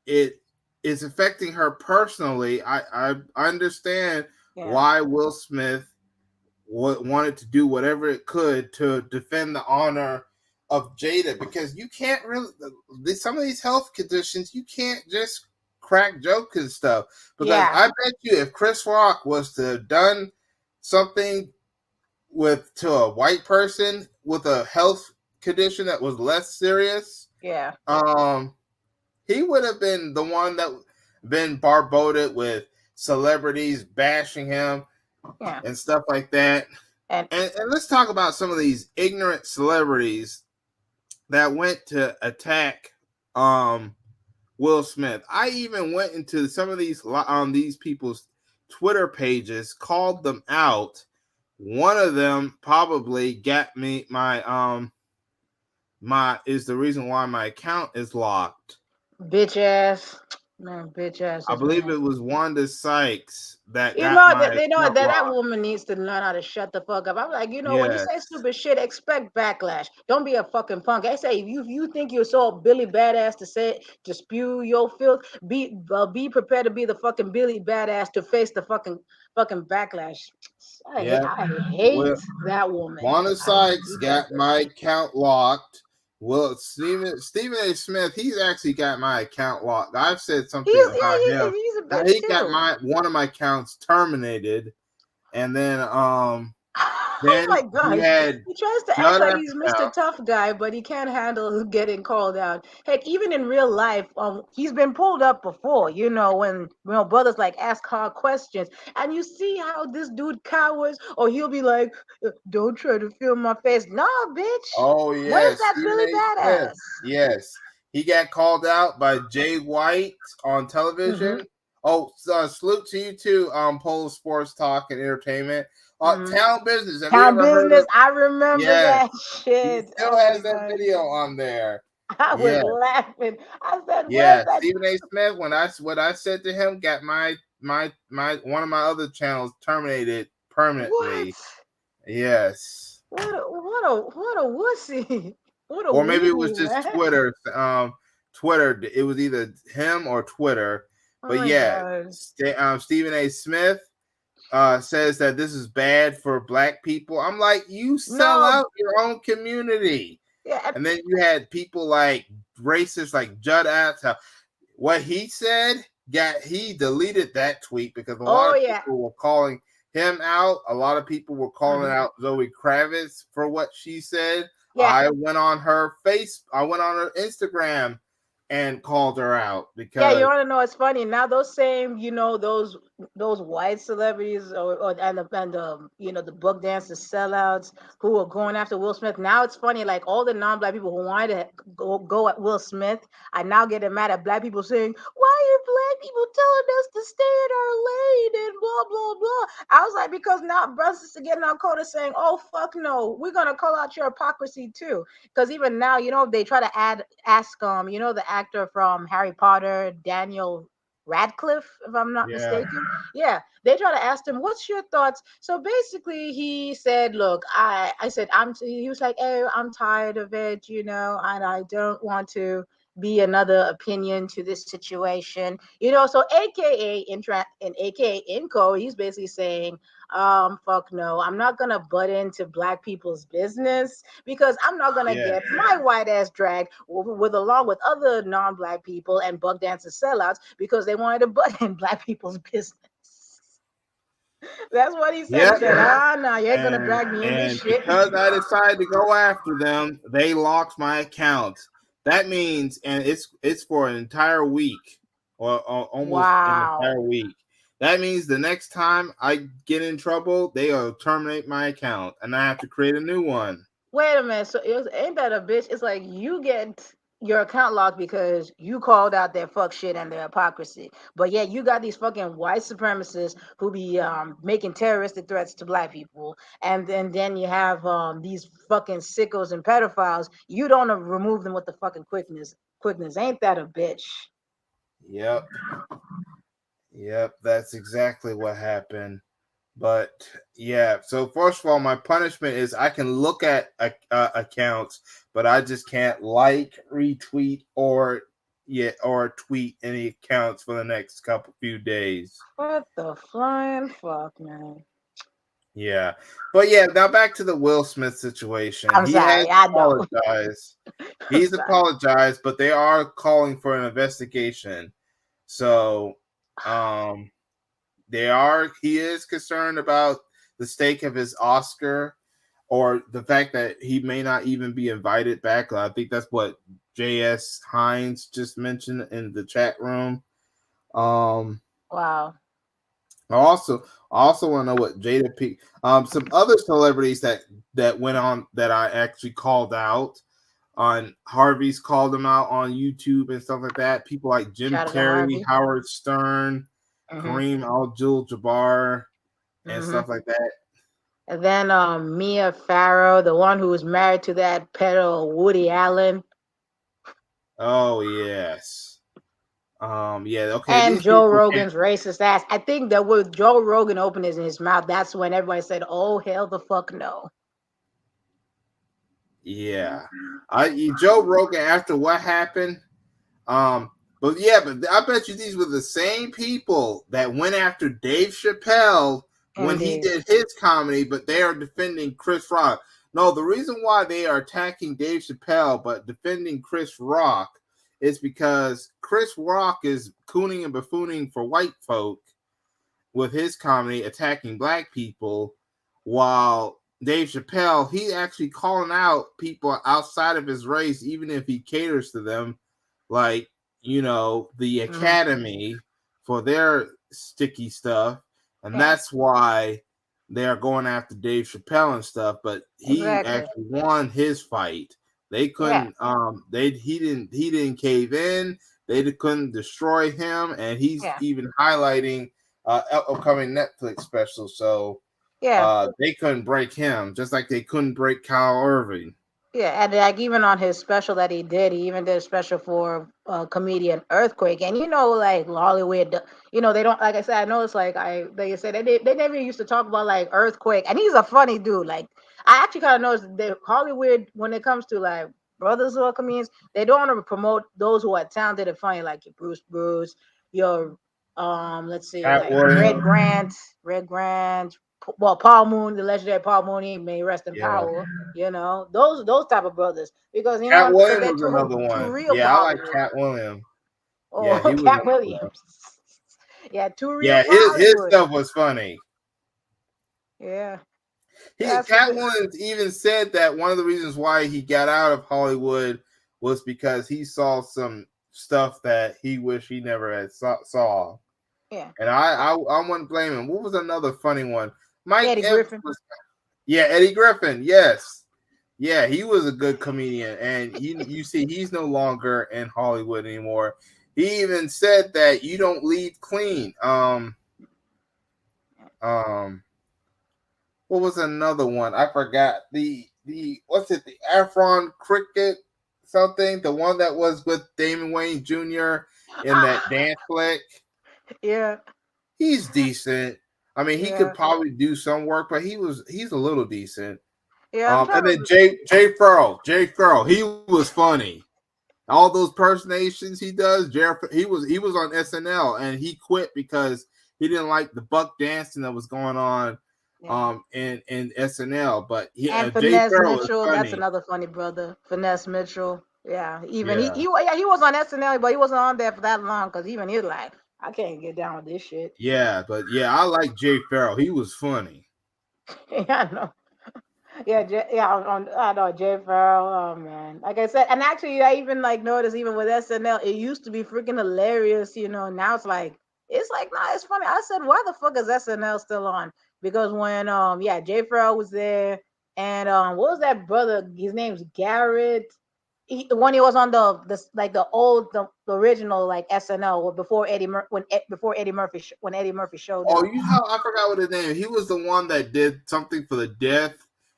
it is affecting her personally. I understand why Will Smith wanted to do whatever it could to defend the honor of Jada, because you can't really some of these health conditions you can't just crack jokes and stuff. Because I bet you if Chris Rock was to have done something to a white person with a health condition that was less serious, he would have been the one that been barboated with celebrities bashing him and stuff like that. And let's talk about some of these ignorant celebrities that went to attack Will Smith. I even went into some of these people's Twitter pages, called them out. One of them probably got me is the reason why my account is locked. Bitch ass. Man, bitch ass. I believe it was Wanda Sykes that that woman needs to learn how to shut the fuck up. I'm like, when you say stupid shit, expect backlash. Don't be a fucking punk. I say, if you think you're so Billy Badass to spew your filth, be prepared to be the fucking Billy Badass to face the fucking backlash. I hate that woman. Wanda Sykes got my account locked. Well, Stephen A. Smith, he's actually got my account locked. I've said something about him. He's a bitch he got one of my accounts terminated, and then oh my god, he tries to act like he's Mr. Tough Guy, but he can't handle getting called out. Heck, even in real life, he's been pulled up before. When brothers like ask hard questions, and you see how this dude cowers, or he'll be like, "Don't try to film my face." Nah, bitch. Oh yes, where's that Billy Badass? Yes, he got called out by Jay White on television. Oh, salute to you too, Polo Sports Talk and Entertainment. Town Business. I remember that shit. He still has that video on there. I was laughing. I said, "Yeah, Stephen A. Smith." What I said to him got my one of my other channels terminated permanently. What? Yes. What a wussy. Or maybe it was just Twitter. Twitter. It was either him or Twitter. But Stephen A. Smith says that this is bad for black people. I'm like, you sell out your own community. Yeah. And then you had people like racists like Judd Apatow. What he said, he deleted that tweet because a lot of people were calling him out. A lot of people were calling out Zoe Kravitz for what she said. Yeah. I went on her Instagram and called her out Yeah, you because want to know? It's funny now. Those same, those white celebrities, or the book dancers sellouts who are going after Will Smith. Now it's funny, like all the non-black people who wanted to go at Will Smith are now getting mad at black people saying, "Why are black people telling us to stay in our lane and blah blah blah?" I was like, because now brothers are getting on Coda saying, "Oh fuck no, we're gonna call out your hypocrisy too." Because even now, they try to ask the actor from Harry Potter, Daniel Radcliffe, if I'm not yeah, mistaken. Yeah, they try to ask him, "What's your thoughts?" So basically, he said, "Look, I said He was like, "Hey, I'm tired of it, and I don't want to be another opinion to this situation, So AKA and AKA Inco, he's basically saying, fuck no, I'm not gonna butt into black people's business because I'm not gonna yeah, get my white ass dragged with along with other non-black people and buck dancer sellouts because they wanted to butt in black people's business." That's what he said. He yep. said, "Ah, no, you ain't gonna And drag me in this and shit." because I decided to go after them, they locked my account. That means, and it's for an entire week, or almost an Wow. entire week. That means the next time I get in trouble, they'll terminate my account, and I have to create a new one. Wait a minute. So ain't that a bitch? It's like you get your account locked because you called out their fuck shit and their hypocrisy. But yeah, you got these fucking white supremacists who be making terroristic threats to black people, and then you have these fucking sickos and pedophiles. You don't remove them with the fucking quickness. Quickness, ain't that a bitch? Yep, yep, that's exactly what happened. But yeah, so first of all, my punishment is I can look at accounts, but I just can't retweet, or tweet any accounts for the next few days. What the flying fuck, man? Yeah, but yeah, now back to the Will Smith situation. I'm He has sorry. I know. apologized. I'm He's sorry. apologized, but they are calling for an investigation. So, um, he is concerned about the stake of his Oscar, or the fact that he may not even be invited back. I think that's what JS Hines just mentioned in the chat room. um Wow. I also want to know what some other celebrities that went on that I actually called out on. Harvey's called them out on YouTube and stuff like that. People like Jim Shout out to Carrey, Harvey. Howard Stern, Mm-hmm. Kareem Abdul-Jabbar, and Mm-hmm. stuff like that. And then Mia Farrow, the one who was married to that pedo Woody Allen, Oh yes. Yeah, okay, and these Joe people can't. Rogan's racist ass. I think that when Joe Rogan opened his mouth, that's when everybody said, "Oh hell, the fuck no." Yeah. Joe Rogan, after what happened. Um, but I bet you these were the same people that went after Dave Chappelle when he Indeed. did his comedy, but they are defending Chris Rock. No, the reason why they are attacking Dave Chappelle but defending Chris Rock is because Chris Rock is cooning and buffooning for white folk with his comedy attacking black people, while Dave Chappelle, he actually calling out people outside of his race, even if he caters to them, like, the Mm-hmm. Academy for their sticky stuff. And Yeah. that's why they are going after Dave Chappelle and stuff, but he Exactly. actually won his fight. They Yeah. couldn't he didn't cave in. They couldn't destroy him, and he's Yeah. even highlighting upcoming Netflix special. So Yeah. they couldn't break him, just like they couldn't break Kyle Irving. Yeah, and like even on his special that he even did a special for comedian Earthquake, and like Hollywood, they don't, like I said, I know it's like they said they never used to talk about like Earthquake, and he's a funny dude. Like I actually kind of noticed that Hollywood, when it comes to like brothers who are comedians, they don't want to promote those who are talented and funny, like your Bruce, your let's see, Cat like Williams, Red Grant, well, Paul Moon, the legendary Paul Mooney, may rest in yeah. power. Those type of brothers, because Cat because Williams they're was too another too one. real for Yeah, I like Hollywood. Cat Williams. Oh, Yeah, he was Cat another one. Williams. Yeah, too real Yeah, for his Hollywood. stuff was funny. Yeah. That's Cat Williams even said that one of the reasons why he got out of Hollywood was because he saw some stuff that he wished he never had saw. yeah. And I wouldn't blame him. What was another funny one? Mike Eddie Epps Griffin. yeah, Eddie Griffin. Yes. Yeah, he was a good comedian, and you see he's no longer in Hollywood anymore. He even said that you don't leave clean. Um what was another one? I forgot. The what's it? The Afron Cricket something? The one that was with Damon Wayne Jr. in that dance flick. Yeah, He's decent. I mean, he could yeah, probably do some work, but he's a little decent. yeah. I'm And trying then to. Jay Farrell, he was funny. All those personations he does, he was on SNL and he quit because he didn't like the buck dancing that was going on Yeah. in SNL. But And Jay Finesse Farrell is Mitchell, that's funny. another funny brother. Finesse Mitchell. Yeah, even Yeah, yeah, he was on SNL, but he wasn't on there for that long because even he was like, I can't get down with this shit. yeah, but yeah, I like Jay Farrell. He was funny. Yeah, I know. Yeah, I know Jay Farrell. Oh man, like I said, and actually, I even like noticed even with SNL, it used to be freaking hilarious. Now it's like nah, it's funny. I said, why the fuck is SNL still on? Because when yeah, Jay Farrell was there, and what was that brother? His name's Garrett. When he was on the original like SNL before when Eddie Murphy showed Oh, up. you know, I forgot what his name. He was the one that did something for the deaf,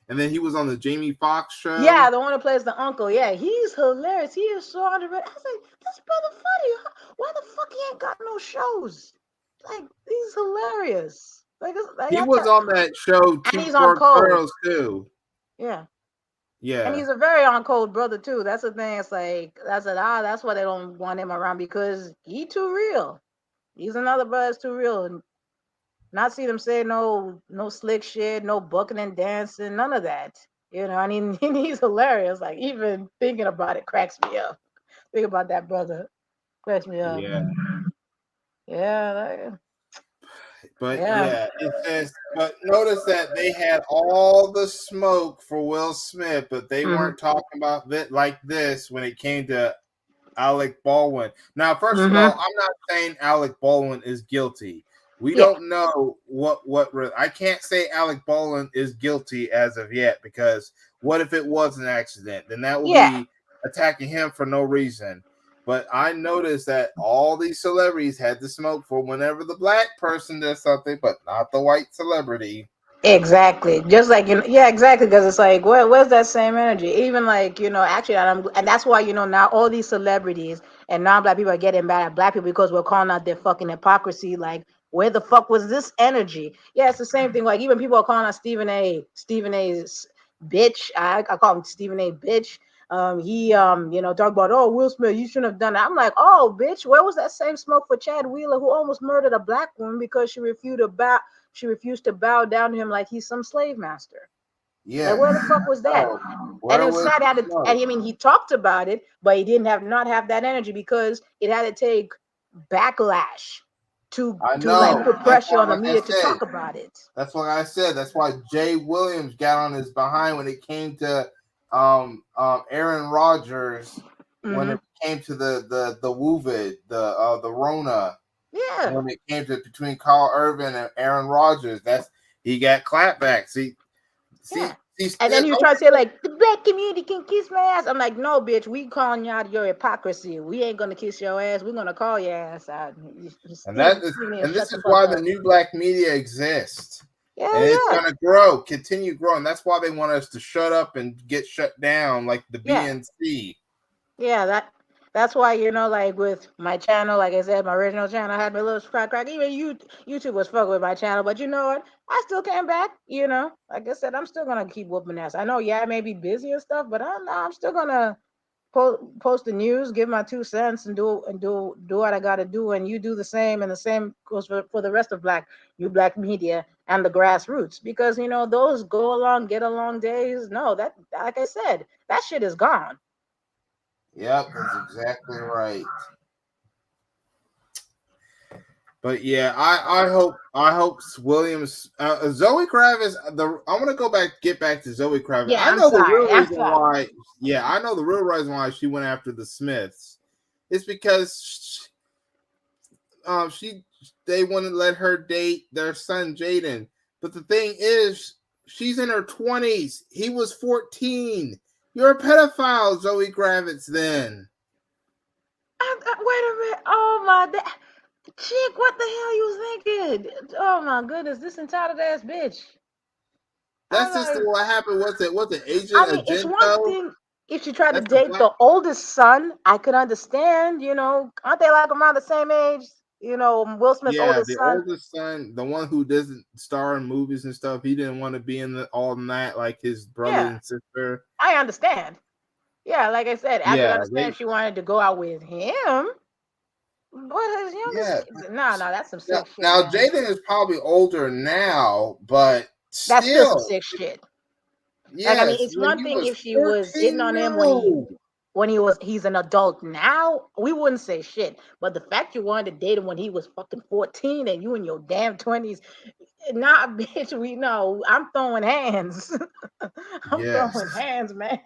and then he was on the Jamie Foxx Yeah, show. the one who plays the uncle. Yeah, he's hilarious. He is so underrated. I was like, this brother funny. Why the fuck he ain't got no shows? Like, he's hilarious. Like He I was tell, on that show and Two he's on Short code. Girls too. Yeah, and Yeah, he's a very on code brother too. That's the thing. It's like that's why they don't want him around because he too real. He's another brother that's too real. And not see them say no slick shit, no bucking and dancing, none of that. I mean, he's hilarious. Like even thinking about it cracks me up. Think about that brother. Cracks me up. yeah. Yeah, like, But yeah. yeah, it says. But notice that they had all the smoke for Will Smith, but they Mhm. weren't talking about it like this when it came to Alec Baldwin. Now, first of all, Mhm. I'm not saying Alec Baldwin is guilty. We Yeah. don't know I can't say Alec Baldwin is guilty as of yet because what if it was an accident? Then that would Yeah. be attacking him for no reason. But I noticed that all these celebrities had to smoke for whenever the black person does something, but not the white celebrity. Exactly. Just like yeah, exactly. Because it's like, where's that same energy? Even like actually, and that's why now all these celebrities and non-black people are getting mad at black people because we're calling out their fucking hypocrisy. Like, where the fuck was this energy? Yeah, it's the same thing. Like even people are calling out Stephen A's bitch. I call him Stephen A. bitch. He talk about, oh, Will Smith, you shouldn't have done that. I'm like, oh, bitch, where was that same smoke for Chad Wheeler who almost murdered a black woman because she refused to bow down to him like he's some slave master. Like, Yes. where the fuck was that? Oh, And where it was was sad the that and smoke? I mean he talked about it, but he didn't have not have that energy because it had to take backlash I to like know. put That's pressure why, on the like I media to said, talk about it. that's what I said. That's why Jay Williams got on his behind when it came to Aaron Rodgers, when Hmm. it came to the WUVID, the Rona, Yeah, when it came to between Carl Urban and Aaron Rodgers. That's he got clapback. yeah. See And then that's he was trying to say like the black community can kiss my ass. I'm like, no, bitch, we calling you out your hypocrisy. We ain't gonna kiss your ass. We're gonna call your ass out. and that is Stephen, and shut this the is fuck why the up. new black media exists. And Yeah, it's yeah, gonna grow, continue growing. That's why they want us to shut up and get shut down like the yeah. BNC. Yeah, that's why like with my channel, like I said, my original channel I had my little crack. Even YouTube was fucking with my channel, but you know what? I still came back. Like I said, I'm still gonna keep whooping ass. I know, yeah, I may be busy and stuff, but I'm still gonna post the news, give my 2 cents, and do what I gotta do, and you do the same, and the same goes for the rest of black media and the grassroots, because those go along, get along days. No, that like I said, that shit is gone. Yep, that's exactly right. But yeah, I hope Williams, Zoe Kravitz. I'm gonna get back to Zoe Kravitz. Yeah, I I'm know the real sorry. I'm reason sorry. why. Yeah, I know the real reason why she went after the Smiths. It's because she they wouldn't let her date their son Jaden. But the thing is, she's in her 20s. He was 14. You're a pedophile, Zoe Kravitz. Then Wait a minute. Oh my, chick, what the hell you thinking? Oh my goodness, this entitled ass bitch. I'm that's just like, what happened. What's it, Agent I mean, it's one Agento? thing if she tried to That's the date black. the oldest son. I could understand. Aren't they like around the same age? Will Smith's Yeah, oldest the son. oldest son, the one who doesn't star in movies and stuff, he didn't want to be in all that like his brother Yeah, and sister. I understand. Yeah, like I said, I could Yeah, understand if she wanted to go out with him. But his youngest, yeah. no, that's some Now, sick shit, now man. Jaden is probably older now, but That's still some still, sick shit. Like, I mean, yes, it's when one he thing was if she was hitting 14, on him no. he's an adult now, we wouldn't say shit. But the fact you wanted to date him when he was fucking 14 and you in your damn 20s, nah, bitch, we know. I'm throwing hands. I'm throwing Yes, hands, man.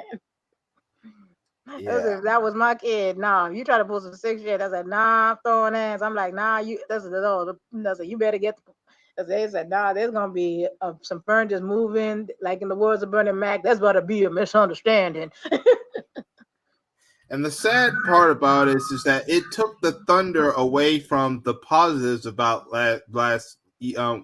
yeah, If that was my kid, nah. You try to pull some sick shit. I said, nah, I'm throwing hands. I'm like, nah, that's a, you better get. They said, nah, there's gonna be some furniture moving. Like in the words of Bernie Mac, there's about to be a misunderstanding. and the sad part about it is that it took the thunder away from the positives about last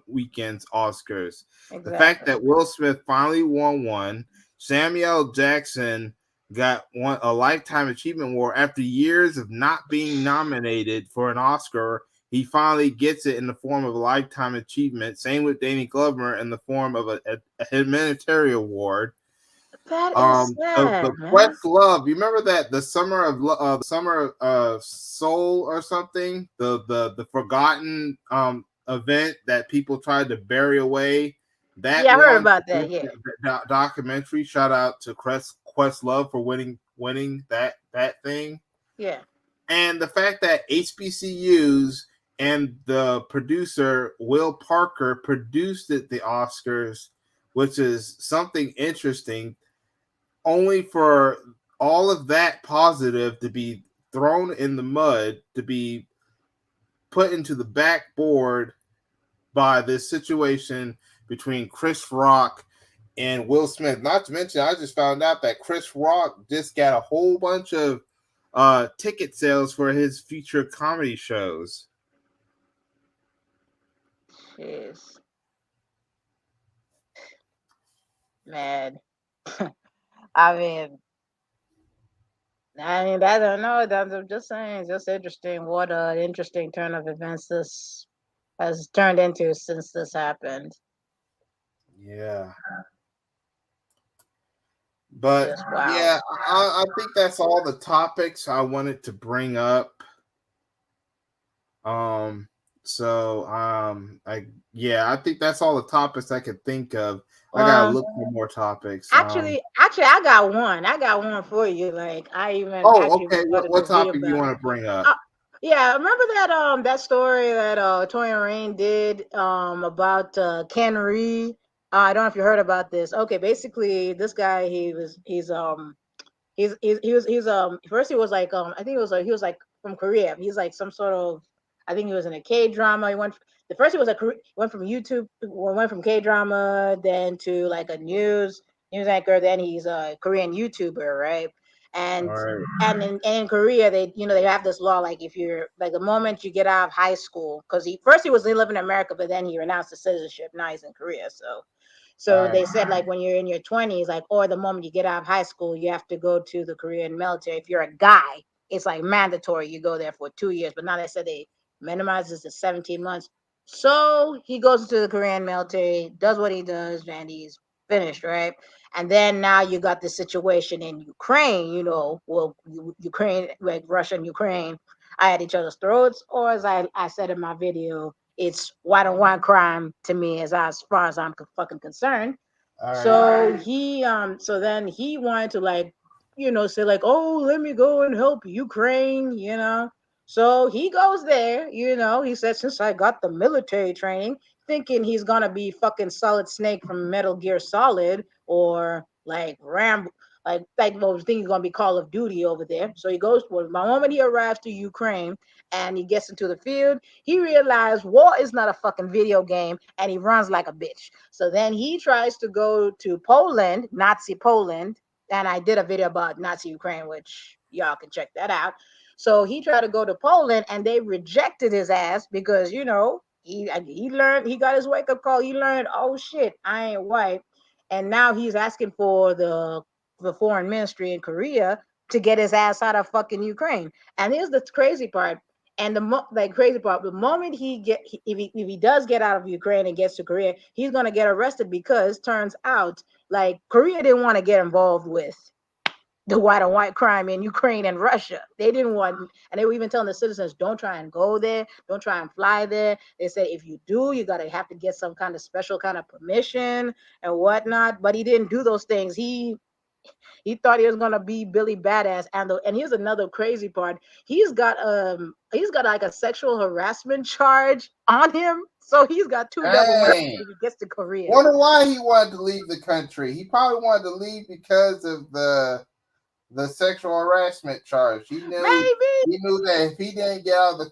weekend's Oscars. The fact Exactly. that Will Smith finally won one, Samuel Jackson got a lifetime achievement award after years of not being nominated for an Oscar. He finally gets it in the form of a lifetime achievement. Same with Danny Glover in the form of a humanitarian award. That is The sad, man. Questlove. You remember that the summer of soul or something, the forgotten event that people tried to bury away. That Yeah, I heard one about that. Yeah. documentary. Shout out to Questlove for winning that thing. Yeah. And the fact that HBCUs and the producer Will Parker produced the Oscars, which is something interesting, only for all of that positive to be thrown in the mud, to be put into the backboard by this situation between Chris Rock and Will Smith. Not to mention, I just found out that Chris Rock just got a whole bunch of ticket sales for his future comedy shows. Jeez, man. I mean, I don't know. I'm just saying, it's just interesting. What an interesting turn of events this has turned into since this happened. Yeah. But Just wow. yeah, I think that's all the topics I wanted to bring up. Um, I think that's all the topics I could think of. I gotta Well, look for more topics. actually, I got one. I got one for you. Like I even Oh, actually okay. What started what to read topic do you about it. want to bring up? Uh, yeah, remember that story that Toya Rain did about Ken Reed? I don't know if you heard about this. Okay, basically this guy he's first he was like I think it was he was like from Korea. He's like some sort of, I think he was in a K drama. He went the first he was went from YouTube, went from K drama then to like a news anchor. Then he's a Korean YouTuber, right? All And right. in Korea they have this law, like if you're like the moment you get out of high school, because he was living in America, but then he renounced his citizenship. Now he's in Korea, All so right. they said like when you're in your 20s, like or the moment you get out of high school, you have to go to the Korean military. If you're a guy, it's like mandatory. You go there for 2 years. But now they said they minimized this to 17 months. So he goes to the Korean military, does what he does, and he's finished, right? And then now you got the situation in Ukraine, Ukraine, like Russia and Ukraine are at each other's throats, or as I said in my video, it's white on white crime to me as far as I'm fucking concerned. All right. So then he wanted to like, say like, oh, let me go and help Ukraine. So he goes there, he said, since I got the military training, thinking he's gonna be fucking Solid Snake from Metal Gear Solid or like like what was thinking he's gonna be Call of Duty over there. So he goes the moment he arrives to Ukraine and he gets into the field, he realized war is not a fucking video game and he runs like a bitch. So then he tries to go to Poland, Nazi Poland, and I did a video about Nazi Ukraine, which y'all can check that out. So he tried to go to Poland and they rejected his ass because, he learned, he got his wake up call. He learned, oh shit, I ain't white. And now he's asking for the foreign ministry in Korea to get his ass out of fucking Ukraine. And here's the crazy part. And crazy part, the moment if he does get out of Ukraine and gets to Korea, he's gonna get arrested because turns out like Korea didn't want to get involved with the white on white crime in Ukraine and Russia. They didn't want, and they were even telling the citizens, don't try and go there, don't try and fly there. They said if you do, you gotta have to get some kind of special kind of permission and whatnot. But he didn't do those things. He thought he was gonna be Billy Badass, and here's another crazy part. He's got like a sexual harassment charge on him, so he's got two double murders Dang. if he gets to Korea. Wonder why he wanted to leave the country. He probably wanted to leave because of the sexual harassment charge. He Maybe. knew that if he didn't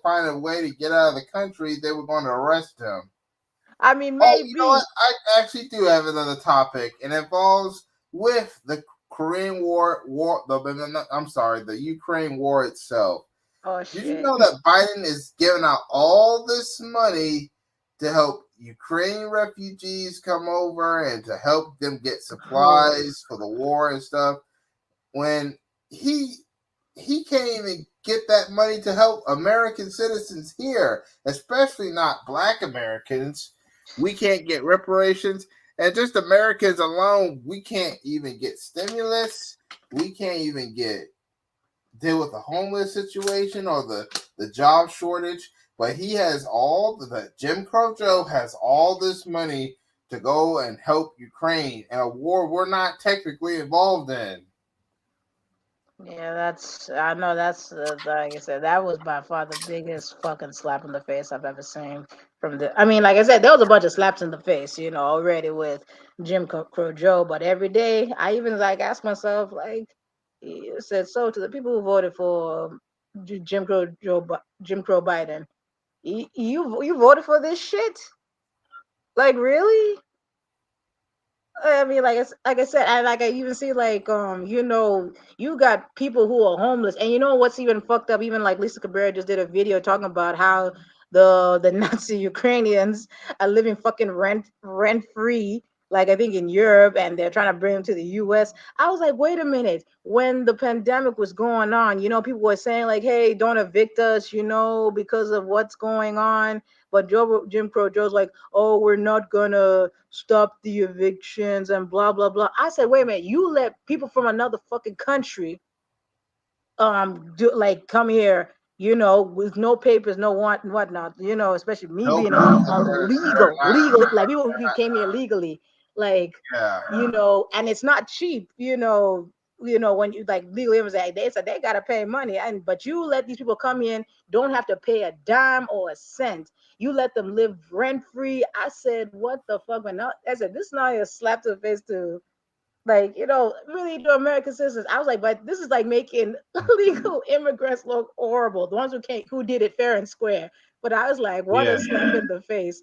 find a way to get out of the country, they were going to arrest him. I mean, Oh, maybe. you know what? I actually do have another topic, and it involves with the Korean War. The Ukraine War itself. Oh Did you shit. know that Biden is giving out all this money to help Ukrainian refugees come over and to help them get supplies for the war and stuff? When he can't even get that money to help American citizens here, especially not Black Americans. We can't get reparations, and just Americans alone, we can't even get stimulus. We can't even deal with the homeless situation or the job shortage. But he has Jim Crow Joe has all this money to go and help Ukraine in a war we're not technically involved in. Yeah, I know like I said, that was by far the biggest fucking slap in the face I've ever seen I mean, like I said, there was a bunch of slaps in the face, already with Jim Crow Joe, but every day I even like ask myself, like, you said, so to the people who voted for Jim Crow Biden, you voted for this shit? Like, really? I mean, like I said, I even see like you got people who are homeless, and you know what's even fucked up? Even like Lisa Cabrera just did a video talking about how the Nazi Ukrainians are living fucking rent free, like I think in Europe, and they're trying to bring them to the U.S. I was like, wait a minute. When the pandemic was going on, people were saying like, hey, don't evict us, because of what's going on. But Jim Crow Joe's like, oh, we're not gonna stop the evictions and blah blah blah. I said, wait a minute, you let people from another fucking country do like come here, with no papers, no whatnot, especially me Nope. being a legal, like people who came here legally, like, Yeah. And it's not cheap, when you like legal immigrants, they said they gotta pay money, but you let these people come in, don't have to pay a dime or a cent. You let them live rent free. I said, what the fuck? I said, this is not a slap to the face to, like, really to American citizens. I was like, but this is like making illegal immigrants look horrible. The ones who did it fair and square. But I was like, what a slap in the face.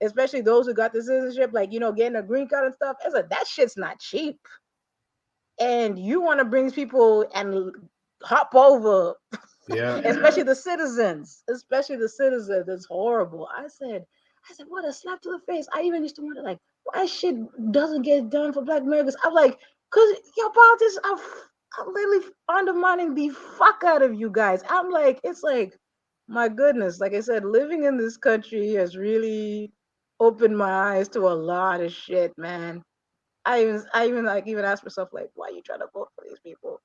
Especially those who got the citizenship, like, getting a green card and stuff. I said, that shit's not cheap. And you want to bring people and hop over, especially the citizens. It's horrible. I said, what a slap to the face. I even used to wonder, like, why shit doesn't get done for Black Americans. I'm like, because your politics are literally undermining the fuck out of you guys. I'm like, it's like, my goodness. Like I said, living in this country has really opened my eyes to a lot of shit, man. I even asked myself, like, why are you trying to vote for these people?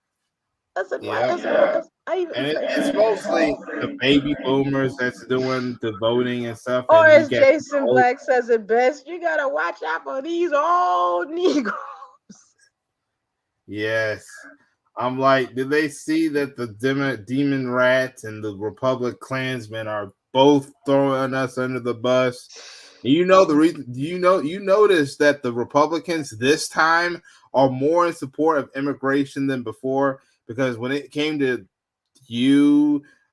I said, why? Yeah. And it's mostly the baby boomers that's doing the voting and stuff. Or And you as get Jason Black says it best, you gotta watch out for these old Negroes. yes. I'm like, did they see that the demon rats and the Republic Klansmen are both throwing us under the bus? You know the reason. You notice that the Republicans this time are more in support of immigration than before, because when it came to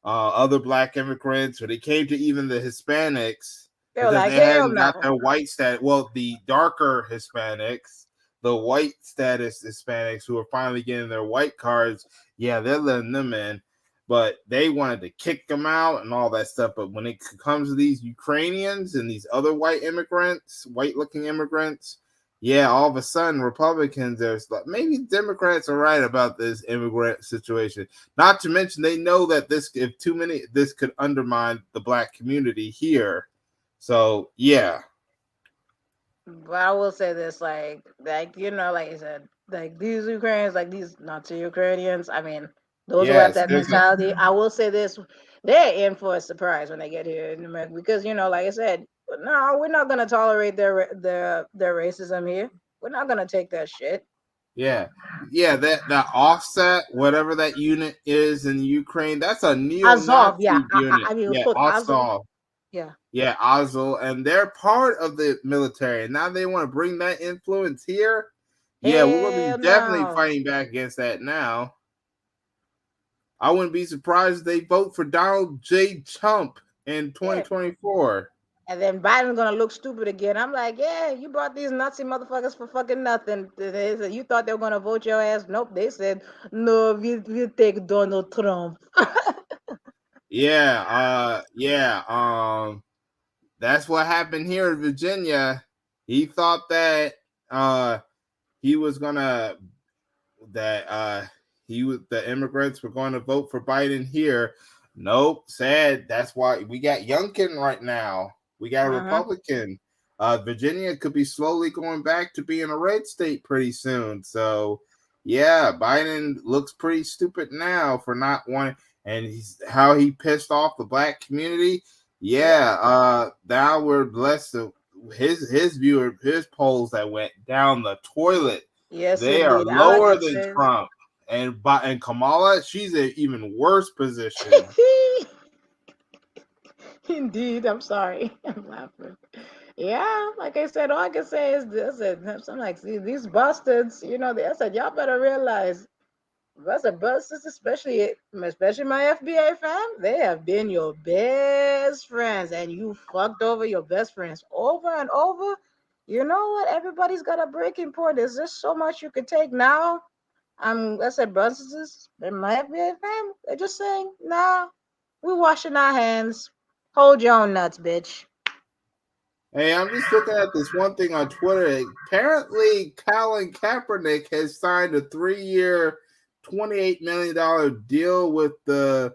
other black immigrants, when it came to even the Hispanics, They were because like, they hell hadn't got no. their white status. Well, the darker Hispanics, the white status Hispanics who are finally getting their white cards, yeah, they're letting them in. But they wanted to kick them out and all that stuff. But when it comes to these Ukrainians and these other white immigrants, white-looking immigrants, yeah, all of a sudden Republicans, there's like, maybe Democrats are right about this immigrant situation. Not to mention they know that this could undermine the black community here. So yeah. But I will say this, like like you said, like these Ukrainians, like these Nazi Ukrainians. I mean, those who have Yes, that mentality. I will say this: they're in for a surprise when they get here in America, because like I said, no, we're not gonna tolerate their racism here. We're not gonna take that shit. yeah. Yeah, that offset, whatever that unit is in Ukraine, that's a Azov, yeah. neo-Nazi unit. I mean, Yeah, fuck Azov, Azov. yeah. Yeah, Azov, and they're part of the military. And now they want to bring that influence here. Yeah, we're going to be Hell definitely no. fighting back against that now. I wouldn't be surprised if they vote for Donald J. Trump in Yeah. 2024. And then Biden's gonna look stupid again. I'm like, yeah, you brought these Nazi motherfuckers for fucking nothing. They said you thought they were gonna vote your ass. Nope, they said no. We take Donald Trump. That's what happened here in Virginia. He thought that he was gonna the immigrants were going to vote for Biden here. Nope, sad. That's why we got Youngkin right now. We got a Republican. Virginia could be slowly going back to being a red state pretty soon. So yeah, Biden looks pretty stupid now for not wanting, and how he pissed off the black community. Yeah, now we're blessed to his polls that went down the toilet. Yes, They are indeed. All I lower can than say is, Trump, and Kamala, she's in even worse position. indeed. I'm sorry. I'm laughing. Yeah, like I said, all I can say is this. I'm like, see, these bastards. I said, y'all better realize. That's a busters, especially my FBA fam. They have been your best friends, and you fucked over your best friends over and over. You know what? Everybody's got a breaking point. There's just so much you could take now. I said busters and my FBA fam. They're just saying, nah, we washing our hands. Hold your own nuts, bitch. Hey, I'm just looking at this one thing on Twitter. Apparently, Colin Kaepernick has signed a 3-year, $28 million deal with the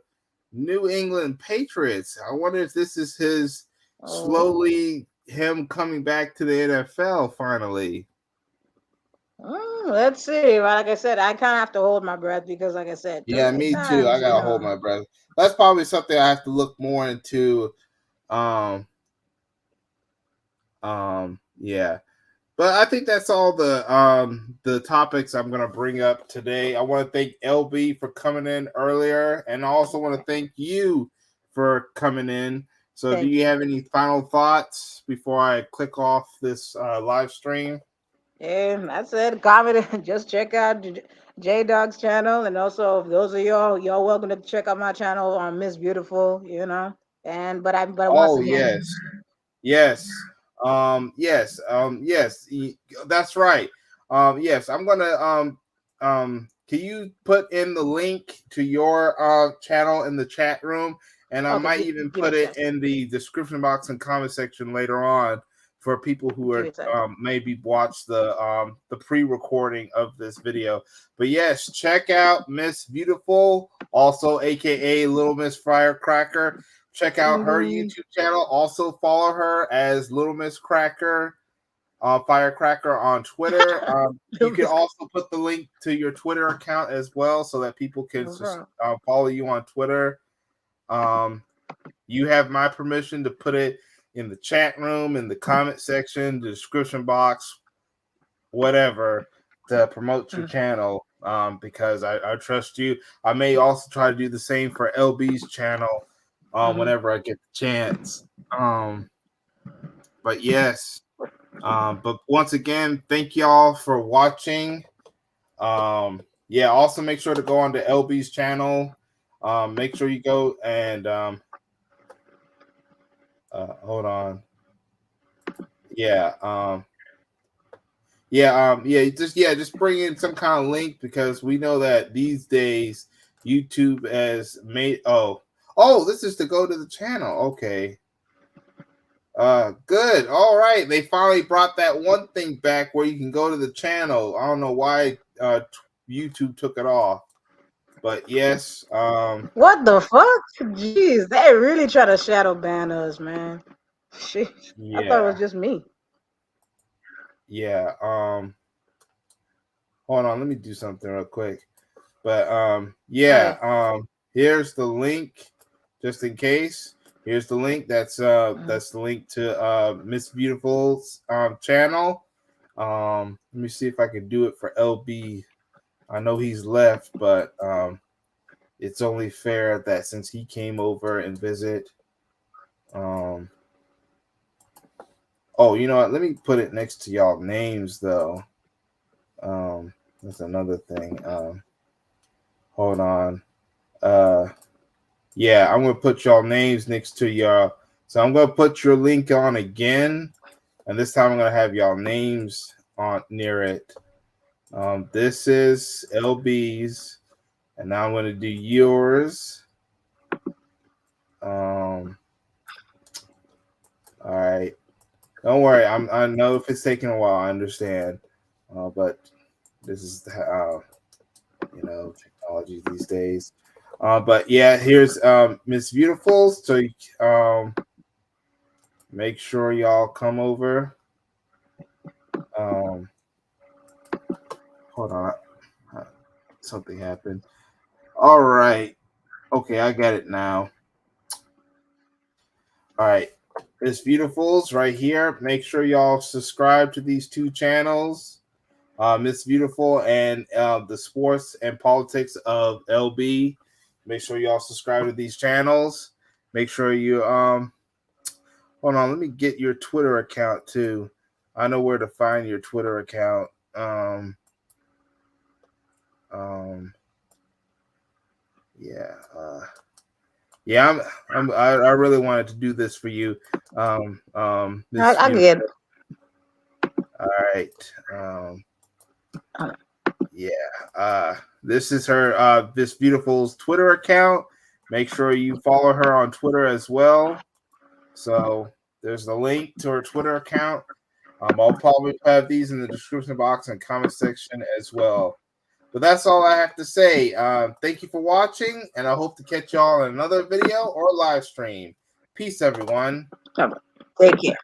New England Patriots. I wonder if this is his slowly him coming back to the NFL finally. Let's see. Like I said, I kind of have to hold my breath because, like I said, too Yeah, many me too. I times, gotta hold my breath. That's probably something I have to look more into. Yeah. But I think that's all the topics I'm gonna bring up today. I want to thank LB for coming in earlier, and I also want to thank you for coming in. So, do you have any final thoughts before I click off this live stream? Yeah, that's it. Comment. Just check out JDAWG's channel, and also those of y'all welcome to check out my channel on Miss Beautiful. But once again, Yes. Yes. That's right. Yes, I'm gonna can you put in the link to your channel in the chat room, and I might even put it in the description box and comment section later on for people who are maybe watch the pre-recording of this video. But yes, check out Miss Beautiful, also aka Little Miss Firecracker. Check out her YouTube channel. Also follow her as Little Miss Cracker, Firecracker on Twitter. You can also put the link to your Twitter account as well, so that people can follow you on Twitter. You have my permission to put it in the chat room, in the comment section, the description box, whatever, to promote your channel. because I trust you. I may also try to do the same for LB's channel whenever I get the chance. But yes, but once again, thank y'all for watching. Yeah, also make sure to go on to LB's channel. Make sure you go and hold on. Yeah, just bring in some kind of link because we know that these days YouTube has made this is to go to the channel. Okay. Good. All right. They finally brought that one thing back where you can go to the channel. I don't know why YouTube took it off. But yes, What the fuck? Jeez, they really try to shadow ban us, man. Shit. I thought it was just me. Yeah. Hold on, let me do something real quick. But here's the link just in case. Here's the link. That's the link to Miss Beautiful's channel. Let me see if I can do it for LB. I know he's left, but it's only fair that since he came over and visit. You know what? Let me put it next to y'all names though. That's another thing. Hold on. Yeah, I'm gonna put y'all names next to y'all. So I'm gonna put your link on again, and this time I'm gonna have y'all names on near it. This is LB's, and now I'm gonna do yours. All right. Don't worry. I know if it's taking a while. I understand, but this is technology these days. But yeah, here's Miss Beautiful. So make sure y'all come over. Hold on. Something happened. All right. Okay, I got it now. All right. Miss Beautiful's right here. Make sure y'all subscribe to these two channels. Miss Beautiful and the sports and politics of LB. Make sure y'all subscribe to these channels. Make sure you hold on, let me get your Twitter account too. I know where to find your Twitter account. I really wanted to do this for you. I get it. All right. This is her Miss Beautiful's Twitter account. Make sure you follow her on Twitter as well. So there's the link to her Twitter account. I'll probably have these in the description box and comment section as well. But that's all I have to say. Thank you for watching, and I hope to catch y'all in another video or live stream. Peace, everyone. Take care.